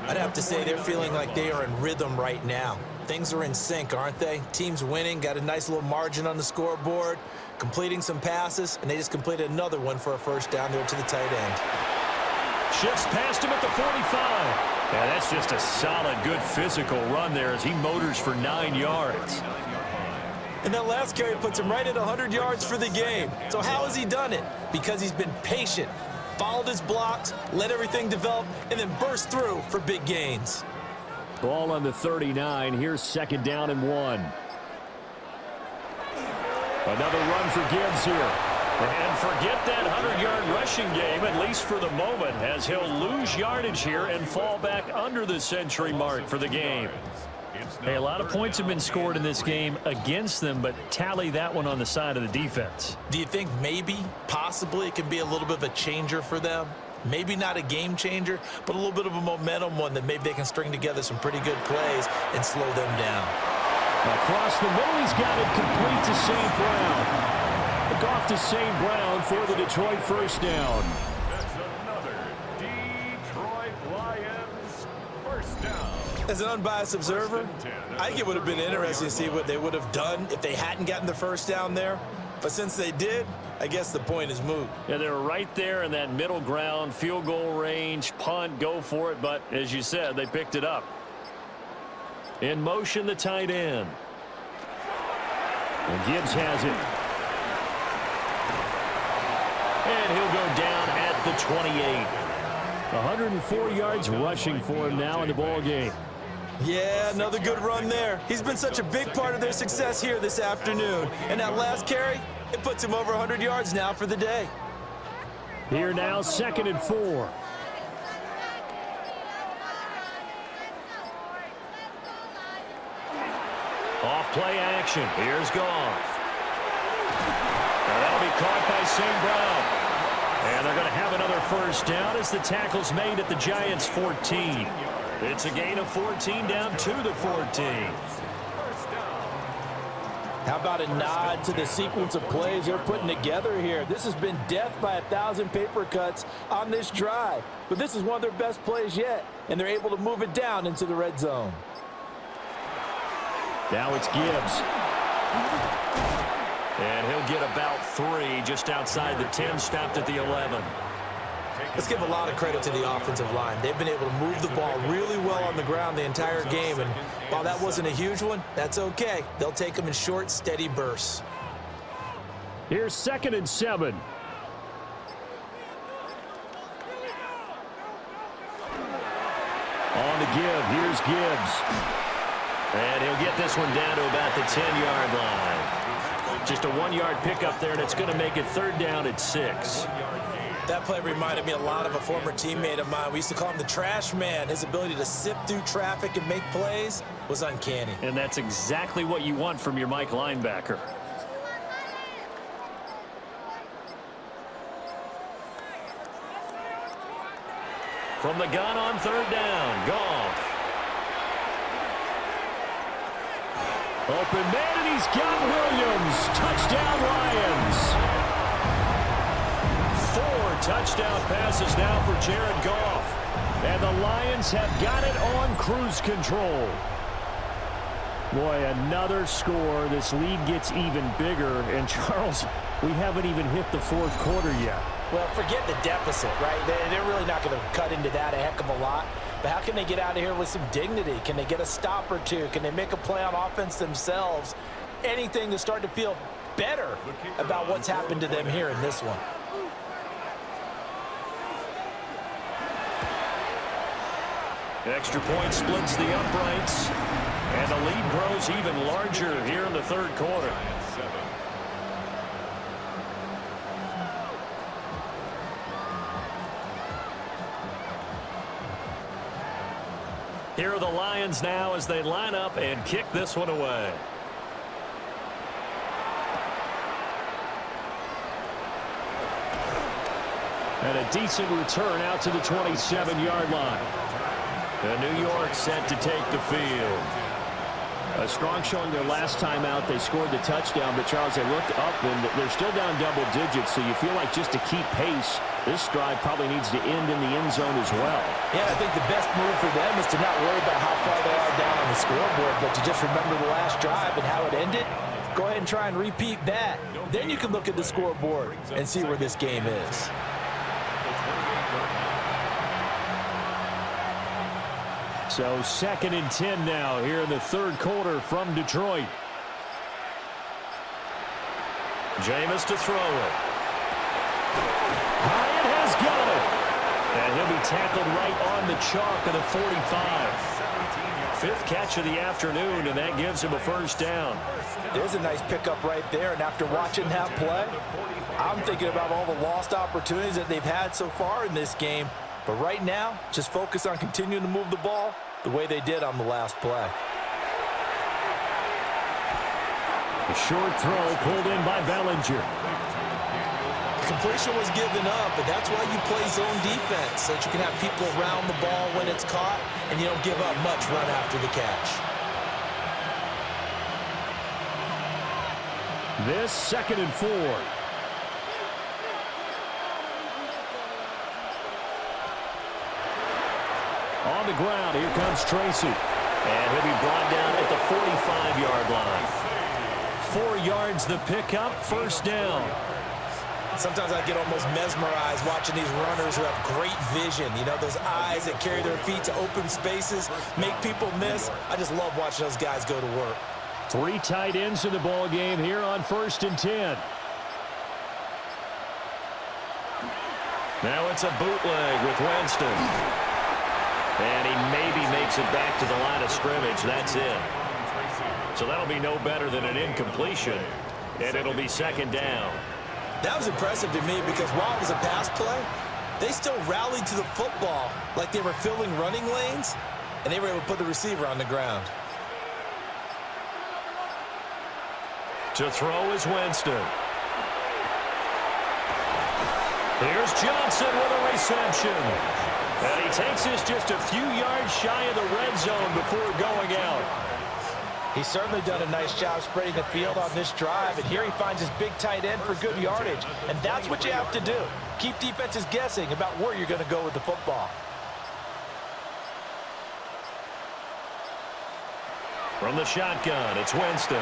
I'd have to say they're feeling like they are in rhythm right now. Things are in sync, aren't they? Team's winning, got a nice little margin on the scoreboard, completing some passes, and they just completed another one for a first down there to the tight end. Shifts past him at the 45. Yeah, that's just a solid, good physical run there as he motors for 9 yards. And that last carry puts him right at 100 yards for the game. So how has he done it? Because he's been patient, followed his blocks, let everything develop, and then burst through for big gains. Ball on the 39. Here's second down and 1. Another run for Gibbs here. And forget that 100-yard rushing game, at least for the moment, as he'll lose yardage here and fall back under the century mark for the game. Hey, a lot of points have been scored in this game against them, but tally that one on the side of the defense. Do you think maybe, possibly, it could be a little bit of a changer for them? Maybe not a game changer, but a little bit of a momentum one that maybe they can string together some pretty good plays and slow them down. Across the middle, he's got it complete to St. Brown. Off to St. Brown for the Detroit first down. That's another Detroit Lions first down. As an unbiased observer, I think it would have been interesting to see what they would have done if they hadn't gotten the first down there. But since they did, I guess the point is moot. Yeah, they were right there in that middle ground, field goal range, punt, go for it. But as you said, they picked it up. In motion, the tight end. And Gibbs has it. And he'll go down at the 28. 104 yards rushing for him now in the ball game. Yeah, another good run there. He's been such a big part of their success here this afternoon. And that last carry, it puts him over 100 yards now for the day. Here now, 2nd and 4. Off play action. Here's Goff. And that'll be caught by St. Brown. And they're going to have another first down as the tackle's made at the Giants' 14. It's a gain of 14 down to the 14. How about a nod to the sequence of plays they're putting together here? This has been death by 1,000 paper cuts on this drive. But this is one of their best plays yet, and they're able to move it down into the red zone. Now it's Gibbs. And he'll get about 3 just outside the 10, stopped at the 11. Let's give a lot of credit to the offensive line. They've been able to move the ball really well on the ground the entire game. And while that wasn't a huge one, that's okay. They'll take them in short, steady bursts. Here's 2nd and 7. On the give, here's Gibbs. And he'll get this one down to about the 10-yard line. Just a 1-yard pickup there, and it's going to make it 3rd down at 6. That play reminded me a lot of a former teammate of mine. We used to call him the trash man. His ability to sift through traffic and make plays was uncanny. And that's exactly what you want from your Mike linebacker. From the gun on 3rd down, Goff. Open man, and he's got Williams. Touchdown, Lions. 4 touchdown passes now for Jared Goff. And the Lions have got it on cruise control. Boy, another score. This lead gets even bigger. And, Charles, we haven't even hit the 4th quarter yet. Well, forget the deficit, right? They're really not going to cut into that a heck of a lot. But how can they get out of here with some dignity? Can they get a stop or two? Can they make a play on offense themselves? Anything to start to feel better about what's happened to them here in this one. Extra point splits the uprights. And the lead grows even larger here in the 3rd quarter. Here are the Lions now as they line up and kick this one away. And a decent return out to the 27-yard line. And New York set to take the field. A strong showing their last time out. They scored the touchdown, but Charles, they looked up and they're still down double digits, so you feel like just to keep pace, this drive probably needs to end in the end zone as well. Yeah, I think the best move for them is to not worry about how far they are down on the scoreboard, but to just remember the last drive and how it ended. Go ahead and try and repeat that. Then you can look at the scoreboard and see where this game is. So 2nd and 10 now here in the 3rd quarter from Detroit. Jameis to throw it. Hyatt has got it. And he'll be tackled right on the chalk of the 45. 5th catch of the afternoon, and that gives him a first down. There's a nice pickup right there, and after watching that play, I'm thinking about all the lost opportunities that they've had so far in this game. But right now, just focus on continuing to move the ball the way they did on the last play. A short throw pulled in by Bellinger. Completion was given up, but that's why you play zone defense, so that you can have people around the ball when it's caught, and you don't give up much run after the catch. This 2nd and 4. On the ground, here comes Tracy. And he'll be brought down at the 45-yard line. 4 yards the pickup, first down. Sometimes I get almost mesmerized watching these runners who have great vision. You know, those eyes that carry their feet to open spaces, make people miss. I just love watching those guys go to work. 3 tight ends in the ball game here on 1st and 10. Now it's a bootleg with Winston. And he maybe makes it back to the line of scrimmage. That's it. So that'll be no better than an incompletion. And it'll be 2nd down. That was impressive to me because while it was a pass play, they still rallied to the football like they were filling running lanes, and they were able to put the receiver on the ground. To throw is Winston. Here's Johnson with a reception. And he takes this just a few yards shy of the red zone before going out. He's certainly done a nice job spreading the field on this drive, and here he finds his big tight end for good yardage. And that's what you have to do. Keep defenses guessing about where you're going to go with the football. From the shotgun, it's Winston.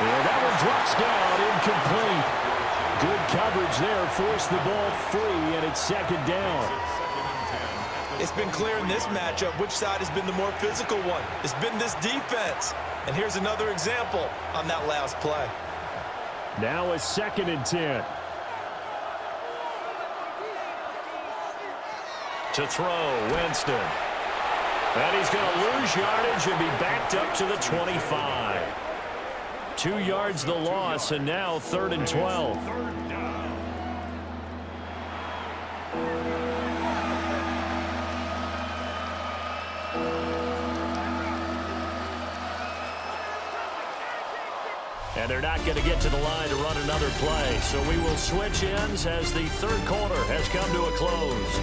And that one drops down, incomplete. Good coverage there, forced the ball free, and it's 2nd down. It's been clear in this matchup which side has been the more physical one. It's been this defense. And here's another example on that last play. Now it's 2nd and 10. To throw, Winston. And he's going to lose yardage and be backed up to the 25. 2 yards the loss, and now 3rd and 12. And they're not going to get to the line to run another play. So we will switch ends as the 3rd quarter has come to a close.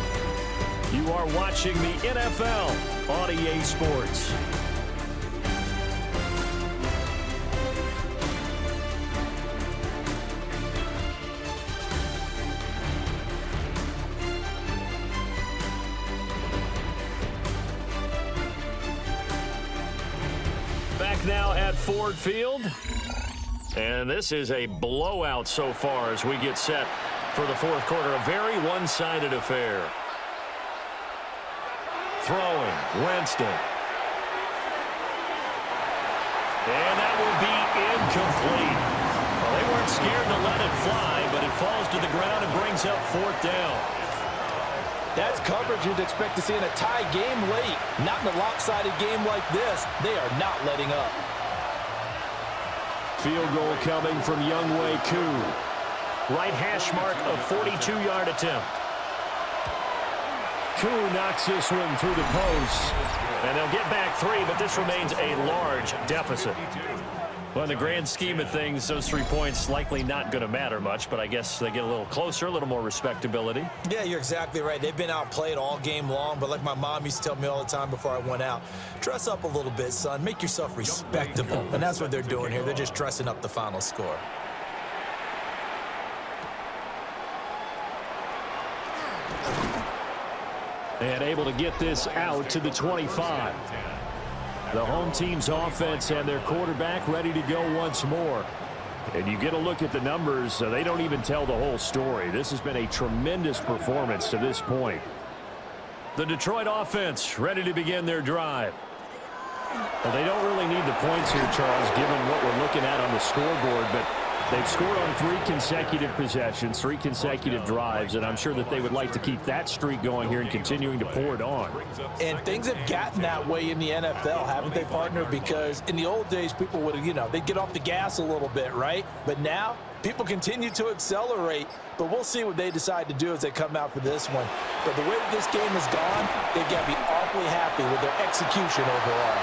You are watching the NFL on EA Sports. Back now at Ford Field. And this is a blowout so far as we get set for the 4th quarter. A very one-sided affair. Throwing, Winston. And that will be incomplete. Well, they weren't scared to let it fly, but it falls to the ground and brings up 4th down. That's coverage you'd expect to see in a tie game late. Not in a lopsided game like this. They are not letting up. Field goal coming from Younghoe Koo. Right hash mark of 42-yard attempt. Koo knocks this one through the post. And they'll get back 3, but this remains a large deficit. Well, in the grand scheme of things, those 3 points likely not going to matter much, but I guess they get a little closer, a little more respectability. Yeah, you're exactly right. They've been outplayed all game long, but like my mom used to tell me all the time before I went out, dress up a little bit, son. Make yourself respectable. And that's what they're doing here. They're just dressing up the final score. And able to get this out to the 25. The home team's offense and their quarterback ready to go once more. And you get a look at the numbers, they don't even tell the whole story. This has been a tremendous performance to this point. The Detroit offense ready to begin their drive. Well, they don't really need the points here, Charles, given what we're looking at on the scoreboard, but they've scored on 3 consecutive possessions, 3 consecutive drives, and I'm sure that they would like to keep that streak going here and continuing to pour it on. And things have gotten that way in the NFL, haven't they, partner? Because in the old days, people would, they'd get off the gas a little bit, right? But now, people continue to accelerate, but we'll see what they decide to do as they come out for this one. But the way that this game has gone, they've got to be awfully happy with their execution overall.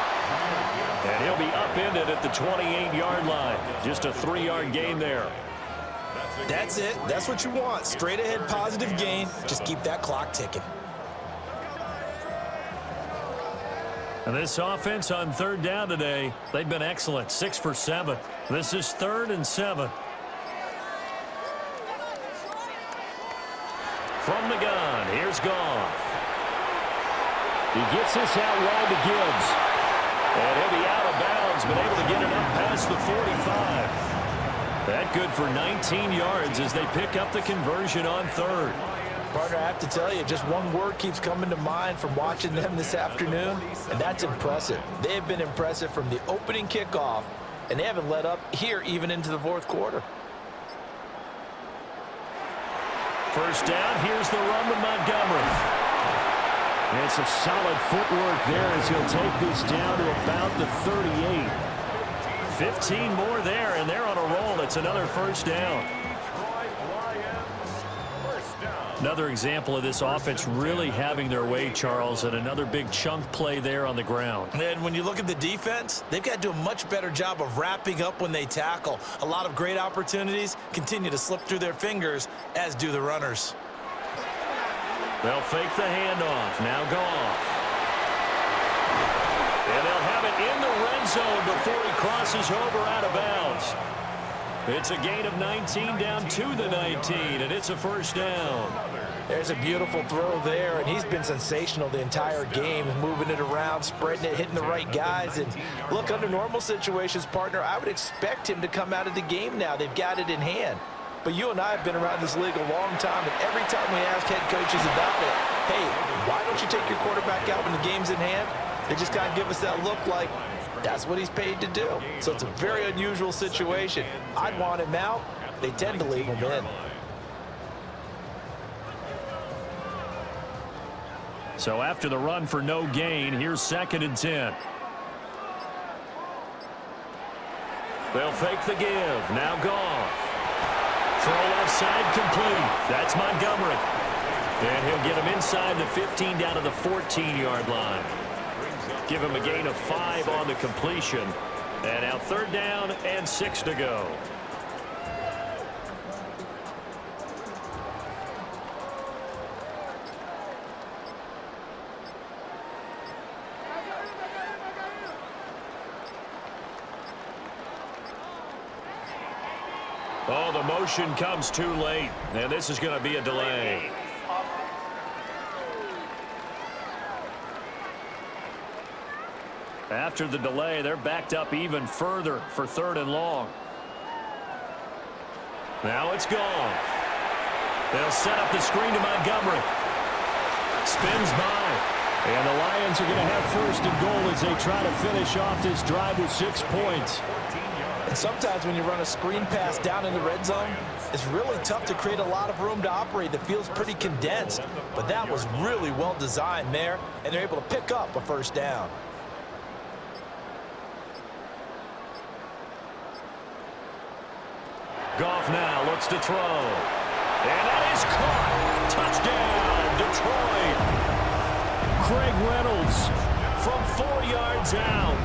And he'll be upended at the 28-yard line. Just a 3-yard gain there. That's it. That's what you want. Straight ahead positive gain. Just keep that clock ticking. And this offense on 3rd down today, they've been excellent. 6 for 7. This is 3rd and 7. From the gun, here's Goff. He gets this out wide to Gibbs. And he'll be out of bounds, but able to get it up past the 45. That good for 19 yards as they pick up the conversion on third. Partner, I have to tell you, just one word keeps coming to mind from watching them this afternoon, and that's impressive. They have been impressive from the opening kickoff, and they haven't let up here even into the fourth quarter. First down, here's the run with Montgomery. And some solid footwork there as he'll take this down to about the 38. 15 more there, and they're on a roll. It's another first down. Another example of this offense really having their way, Charles, and another big chunk play there on the ground. And when you look at the defense, they've got to do a much better job of wrapping up when they tackle. A lot of great opportunities continue to slip through their fingers, as do the runners. They'll fake the handoff. Now Goff. And they'll have it in the red zone before he crosses over out of bounds. It's a gain of 19 down to the 19, and it's a first down. There's a beautiful throw there, and he's been sensational the entire game, moving it around, spreading it, hitting the right guys. And look, under normal situations, partner, I would expect him to come out of the game now. They've got it in hand. But you and I have been around this league a long time, and every time we ask head coaches about it, hey, why don't you take your quarterback out when the game's in hand? They just kind of give us that look like that's what he's paid to do. So it's a very unusual situation. I'd want him out. They tend to leave him in. So after the run for no gain, here's 2nd and 10. They'll fake the give. Now Goff. Throw left side complete. That's Montgomery. And he'll get him inside the 15 down to the 14-yard line. Give him a gain of 5 on the completion. And now 3rd down and 6 to go. Oh, the motion comes too late, and this is going to be a delay. After the delay, they're backed up even further for 3rd and long. Now it's gone. They'll set up the screen to Montgomery. Spins by. And the Lions are going to have 1st and goal as they try to finish off this drive with 6 points. And sometimes when you run a screen pass down in the red zone, it's really tough to create a lot of room to operate. The field's pretty condensed. But that was really well designed there, and they're able to pick up a 1st down. Goff now looks to throw. And that is caught. Touchdown, Detroit. Craig Reynolds from 4 yards out.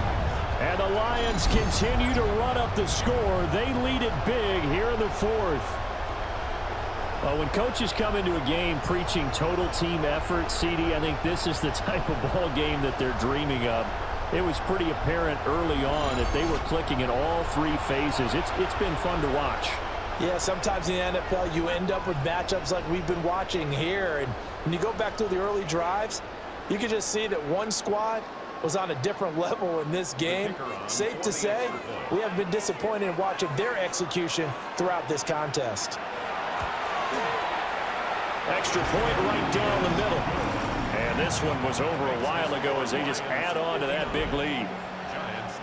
And the Lions continue to run up the score. They lead it big here in the 4th. Well, when coaches come into a game preaching total team effort, CD, I think this is the type of ball game that they're dreaming of. It was pretty apparent early on that they were clicking in all 3 phases. It's been fun to watch. Yeah, sometimes in the NFL you end up with matchups like we've been watching here. And when you go back to the early drives, you can just see that one squad was on a different level in this game. Safe to say, we have been disappointed in watching their execution throughout this contest. Extra point right down the middle. And this one was over a while ago as they just add on to that big lead. Giants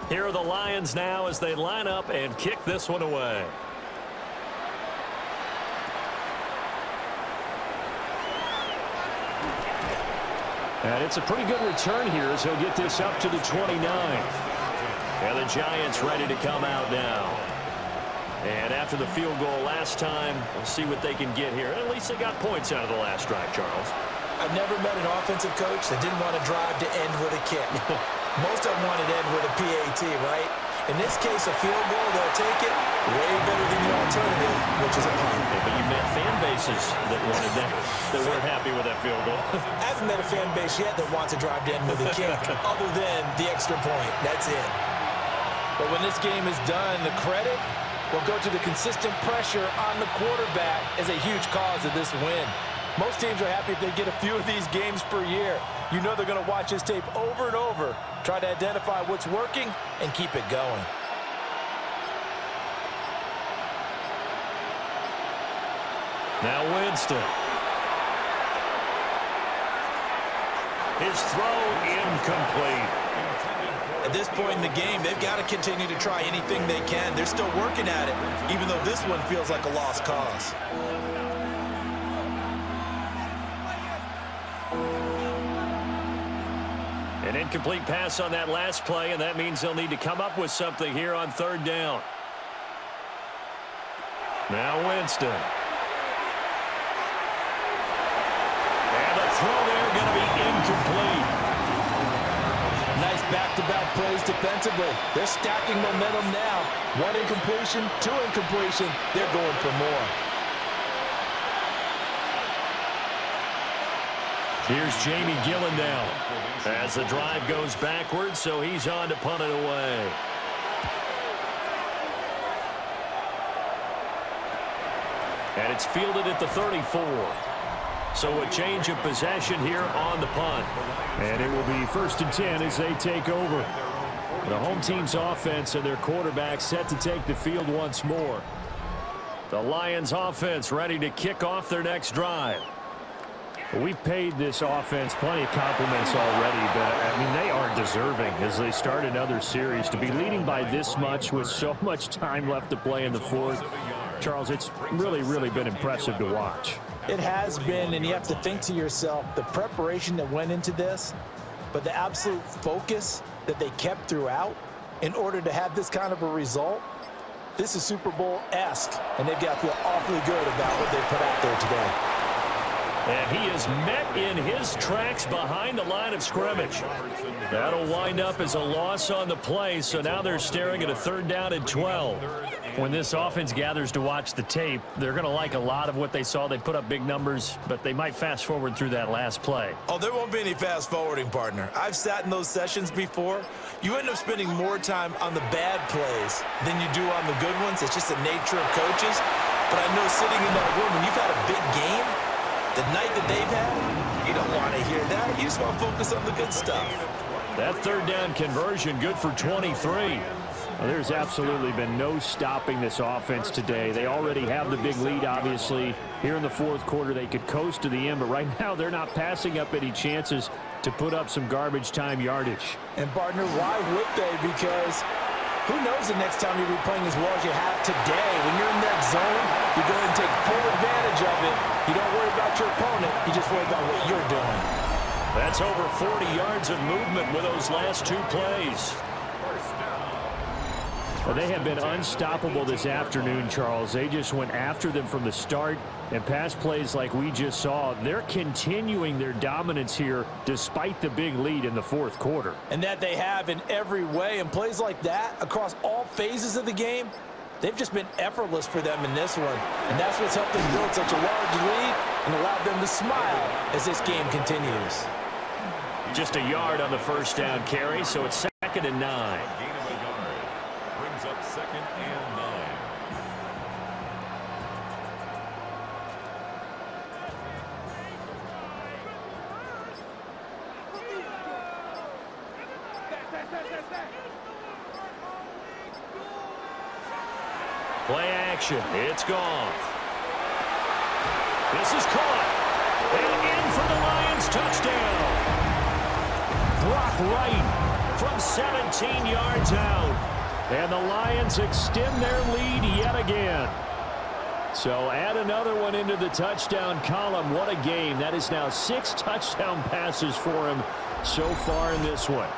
10. Here are the Lions now as they line up and kick this one away. And it's a pretty good return here as he'll get this up to the 29. And the Giants ready to come out now. And after the field goal last time, we'll see what they can get here. At least they got points out of the last drive, Charles. I've never met an offensive coach that didn't want to drive to end with a kick. Most of them wanted to end with a PAT, right? In this case, a field goal, they'll take it way better than the alternative, which is a punt. Yeah, but you met fan bases that wanted that, that weren't happy with that field goal. I haven't met a fan base yet that wants to drive to end with a kick, other than the extra point. That's it. But when this game is done, the credit will go to the consistent pressure on the quarterback as a huge cause of this win. Most teams are happy if they get a few of these games per year. You know they're going to watch this tape over and over, try to identify what's working, and keep it going. Now Winston. His throw incomplete. At this point in the game, they've got to continue to try anything they can. They're still working at it, even though this one feels like a lost cause. An incomplete pass on that last play, and that means they'll need to come up with something here on third down. Now Winston. And the throw there going to be incomplete. Nice back-to-back plays defensively. They're stacking momentum now. One incompletion, two incompletion. They're going for more. Here's Jamie Gillen as the drive goes backwards, so he's on to punt it away. And it's fielded at the 34. So a change of possession here on the punt. And it will be 1st and 10 as they take over. The home team's offense and their quarterback set to take the field once more. The Lions offense ready to kick off their next drive. We've paid this offense plenty of compliments already, but, I mean, they are deserving as they start another series. To be leading by this much with so much time left to play in the fourth, Charles, it's really, really been impressive to watch. It has been, and you have to think to yourself, the preparation that went into this, but the absolute focus that they kept throughout in order to have this kind of a result. This is Super Bowl-esque, and they've got to feel awfully good about what they put out there today. And he is met in his tracks behind the line of scrimmage. That'll wind up as a loss on the play, so now they're staring at a 3rd down and 12. When this offense gathers to watch the tape, they're going to like a lot of what they saw. They put up big numbers, but they might fast forward through that last play. Oh, there won't be any fast forwarding, partner. I've sat in those sessions before. You end up spending more time on the bad plays than you do on the good ones. It's just the nature of coaches. But I know sitting in that room, when you've had a big game, the night that they've had, you don't want to hear that. You just want to focus on the good stuff. That 3rd down conversion good for 23. Well, there's absolutely been no stopping this offense today. They already have the big lead, obviously. Here in the fourth quarter, they could coast to the end, but right now they're not passing up any chances to put up some garbage time yardage. And, partner, why would they? Because who knows the next time you'll be playing as well as you have today. When you're in that zone, you go and take full advantage of it. You don't worry about your opponent. You just worry about what you're doing. That's over 40 yards of movement with those last 2 plays. Well, they have been unstoppable this afternoon, Charles. They just went after them from the start, and pass plays like we just saw, they're continuing their dominance here despite the big lead in the fourth quarter. And that they have in every way, and plays like that across all phases of the game, they've just been effortless for them in this one. And that's what's helped them build such a large lead and allowed them to smile as this game continues. Just a yard on the 1st down carry, so it's 2nd and 9. Brings up 2nd and 9. Play action. It's gone. This is caught. And in for the Lions touchdown. Brock Wright from 17 yards out. And the Lions extend their lead yet again. So add another one into the touchdown column. What a game. That is now 6 touchdown passes for him so far in this one.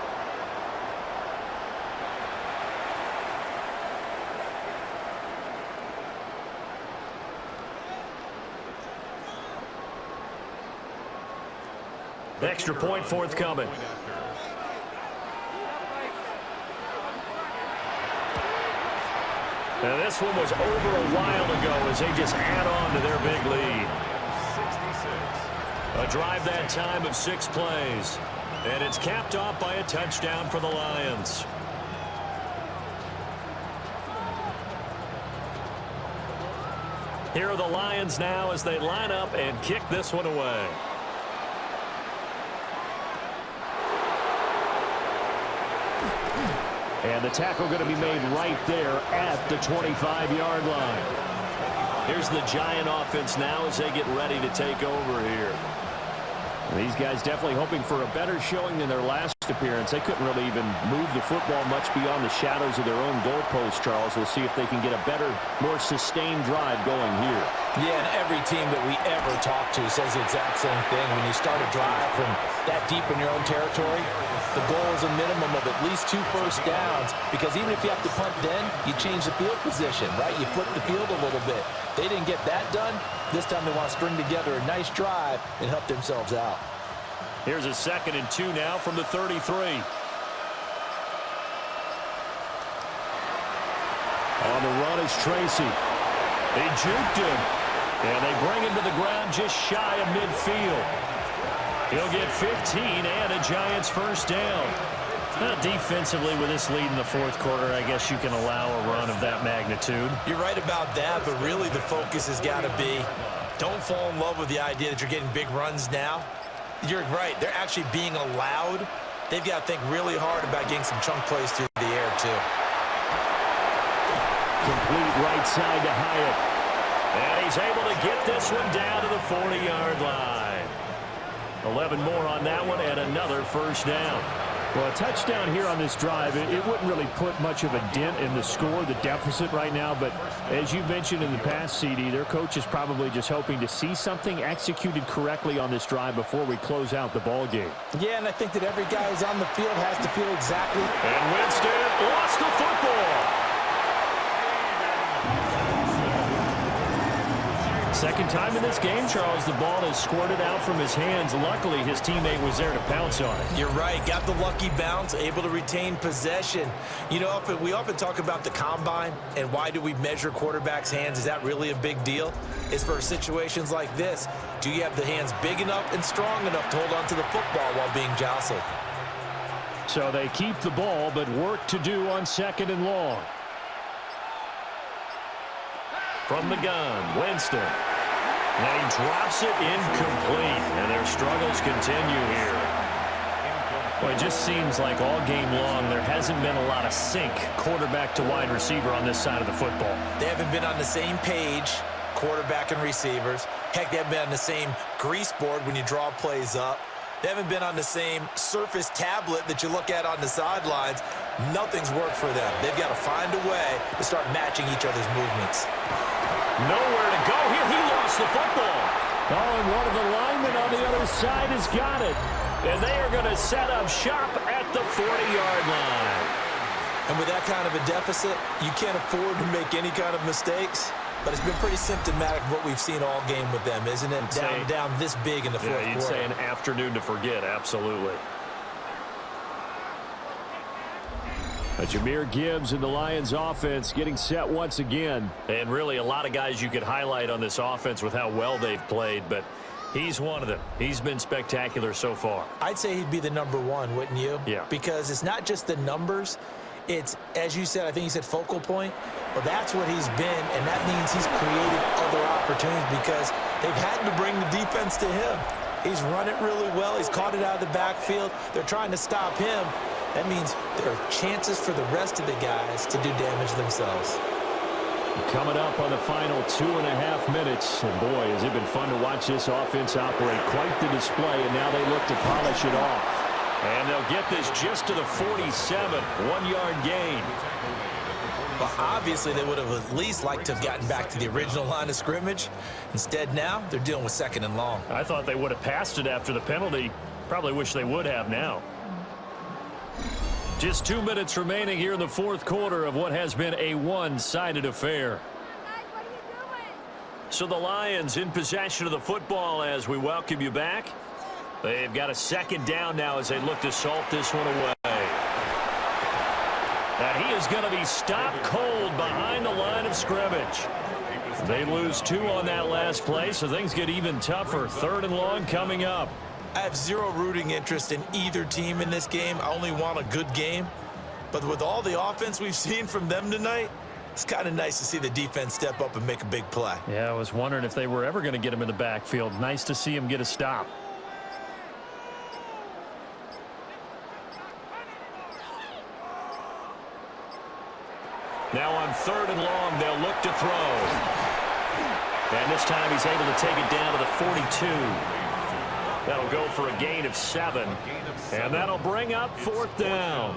Extra point forthcoming. Now this one was over a while ago as they just add on to their big lead. 66. A drive that time of 6 plays. And it's capped off by a touchdown for the Lions. Here are the Lions now as they line up and kick this one away. And the tackle going to be made right there at the 25-yard line. Here's the Giant offense now as they get ready to take over here. These guys definitely hoping for a better showing than their last appearance. They couldn't really even move the football much beyond the shadows of their own goalpost, Charles. We'll see if they can get a better, more sustained drive going here. Yeah, and every team that we ever talk to says the exact same thing. When you start a drive from that deep in your own territory, the goal is a minimum of at least 2 first downs, because even if you have to punt then, you change the field position, right? You flip the field a little bit. They didn't get that done. This time they want to string together a nice drive and help themselves out. Here's a 2nd and 2 now from the 33. On the run is Tracy. They juked him, and they bring him to the ground just shy of midfield. He'll get 15 and a Giants first down. Defensively, with this lead in the fourth quarter, I guess you can allow a run of that magnitude. You're right about that, but really the focus has got to be, don't fall in love with the idea that you're getting big runs now. You're right. They're actually being allowed. They've got to think really hard about getting some chunk plays through the air, too. Complete right side to Hyatt. And he's able to get this one down to the 40-yard line. 11 more on that one and another first down. Well, a touchdown here on this drive, it wouldn't really put much of a dent in the score, the deficit right now. But as you mentioned in the past, CD, their coach is probably just hoping to see something executed correctly on this drive before we close out the ball game. Yeah, and I think that every guy who's on the field has to feel exactly. And Winston lost the football. Second time in this game, Charles, the ball is squirted out from his hands. Luckily, his teammate was there to pounce on it. You're right. Got the lucky bounce, able to retain possession. You know, we often talk about the combine and why do we measure quarterbacks' hands. Is that really a big deal? It's for situations like this. Do you have the hands big enough and strong enough to hold on to the football while being jostled? So they keep the ball, but work to do on 2nd and long. From the gun, Winston. And he drops it incomplete. And their struggles continue here. Well, it just seems like all game long there hasn't been a lot of sync quarterback to wide receiver on this side of the football. They haven't been on the same page, quarterback and receivers. Heck, they haven't been on the same grease board when you draw plays up. They haven't been on the same surface tablet that you look at on the sidelines. Nothing's worked for them. They've got to find a way to start matching each other's movements. Nowhere to go here. He lost the football. Oh, and one of the linemen on the other side has got it. And they are going to set up shop at the 40-yard line. And with that kind of a deficit, you can't afford to make any kind of mistakes. But it's been pretty symptomatic of what we've seen all game with them, isn't it? Down this big in the fourth quarter. Yeah, you'd say an afternoon to forget, absolutely. Jahmyr Gibbs and the Lions offense getting set once again. And really a lot of guys you could highlight on this offense with how well they've played, but he's one of them. He's been spectacular so far. I'd say he'd be the #1, wouldn't you? Yeah. Because it's not just the numbers. It's, as you said, I think you said focal point. Well, that's what he's been, and that means he's created other opportunities because they've had to bring the defense to him. He's run it really well. He's caught it out of the backfield. They're trying to stop him. That means there are chances for the rest of the guys to do damage themselves. Coming up on the final 2.5 minutes. And boy, has it been fun to watch this offense operate. Quite the display, and now they look to polish it off. And they'll get this just to the 47, 1-yard gain. Well, obviously, they would have at least liked to have gotten back to the original line of scrimmage. Instead, now they're dealing with 2nd and long. I thought they would have passed it after the penalty. Probably wish they would have now. Just 2 minutes remaining here in the fourth quarter of what has been a one-sided affair. So the Lions in possession of the football as we welcome you back. They've got a 2nd down now as they look to salt this one away. And he is going to be stopped cold behind the line of scrimmage. They lose 2 on that last play, so things get even tougher. 3rd and long coming up. I have zero rooting interest in either team in this game. I only want a good game. But with all the offense we've seen from them tonight, It's kind of nice to see the defense step up and make a big play. Yeah, I was wondering if they were ever going to get him in the backfield. Nice to see him get a stop. Now on 3rd and long, they'll look to throw. And this time he's able to take it down to the 42. That'll go for a gain of 7. And that'll bring up 4th down.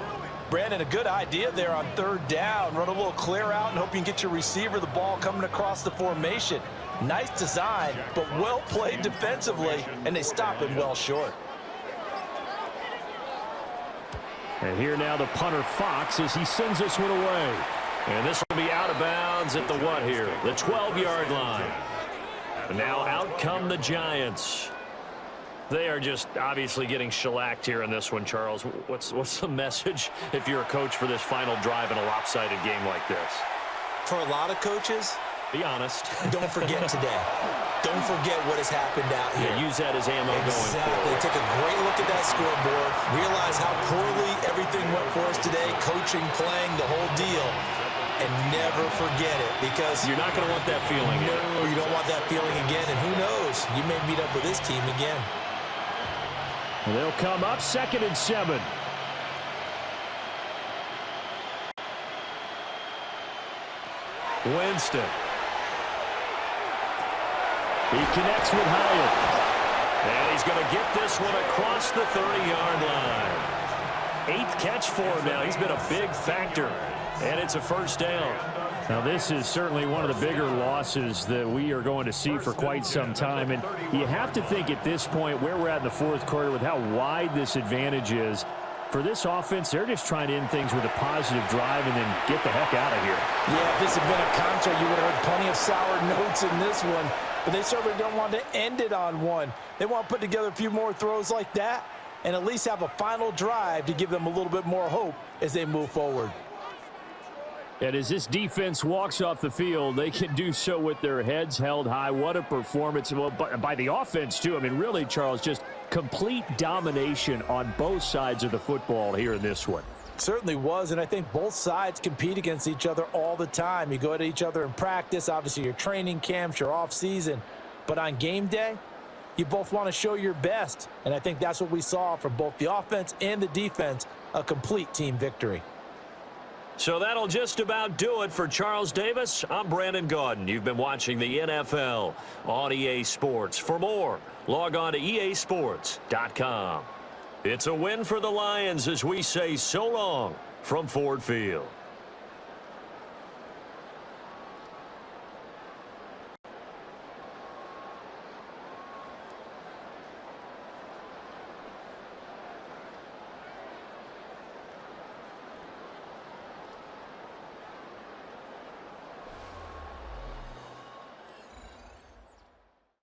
Brandon, a good idea there on 3rd down. Run a little clear out and hope you can get your receiver the ball coming across the formation. Nice design, but well played defensively, and they stop him well short. And here now the punter Fox as he sends this one away. And this will be out of bounds at the what here? The 12-yard line. And now out come the Giants. They are just obviously getting shellacked here in this one, Charles. What's the message if you're a coach for this final drive in a lopsided game like this? For a lot of coaches, be honest. Don't forget today. Don't forget what has happened out here. Yeah, use that as ammo going forward. Take a great look at that scoreboard. Realize how poorly everything went for us today. Coaching, playing, the whole deal. And never forget it, because you're not going to want that feeling. No, you don't want that feeling again. And who knows? You may meet up with this team again. They'll come up 2nd and 7. Winston. He connects with Hyatt. And he's going to get this one across the 30-yard line. 8th catch for him now. He's been a big factor. And it's a 1st down. Now, this is certainly one of the bigger losses that we are going to see for quite some time. And you have to think at this point where we're at in the 4th quarter with how wide this advantage is. For this offense, they're just trying to end things with a positive drive and then get the heck out of here. Yeah, if this had been a contract, you would have heard plenty of sour notes in this one. But they certainly don't want to end it on one. They want to put together a few more throws like that and at least have a final drive to give them a little bit more hope as they move forward. And as this defense walks off the field, they can do so with their heads held high. What a performance by the offense, too. I mean, really, Charles, just complete domination on both sides of the football here in this one. Certainly was, and I think both sides compete against each other all the time. You go at each other in practice, obviously your training camps, your off-season. But on game day, you both want to show your best. And I think that's what we saw from both the offense and the defense, a complete team victory. So that'll just about do it for Charles Davis. I'm Brandon Gaudin. You've been watching the NFL on EA Sports. For more, log on to easports.com. It's a win for the Lions as we say so long from Ford Field.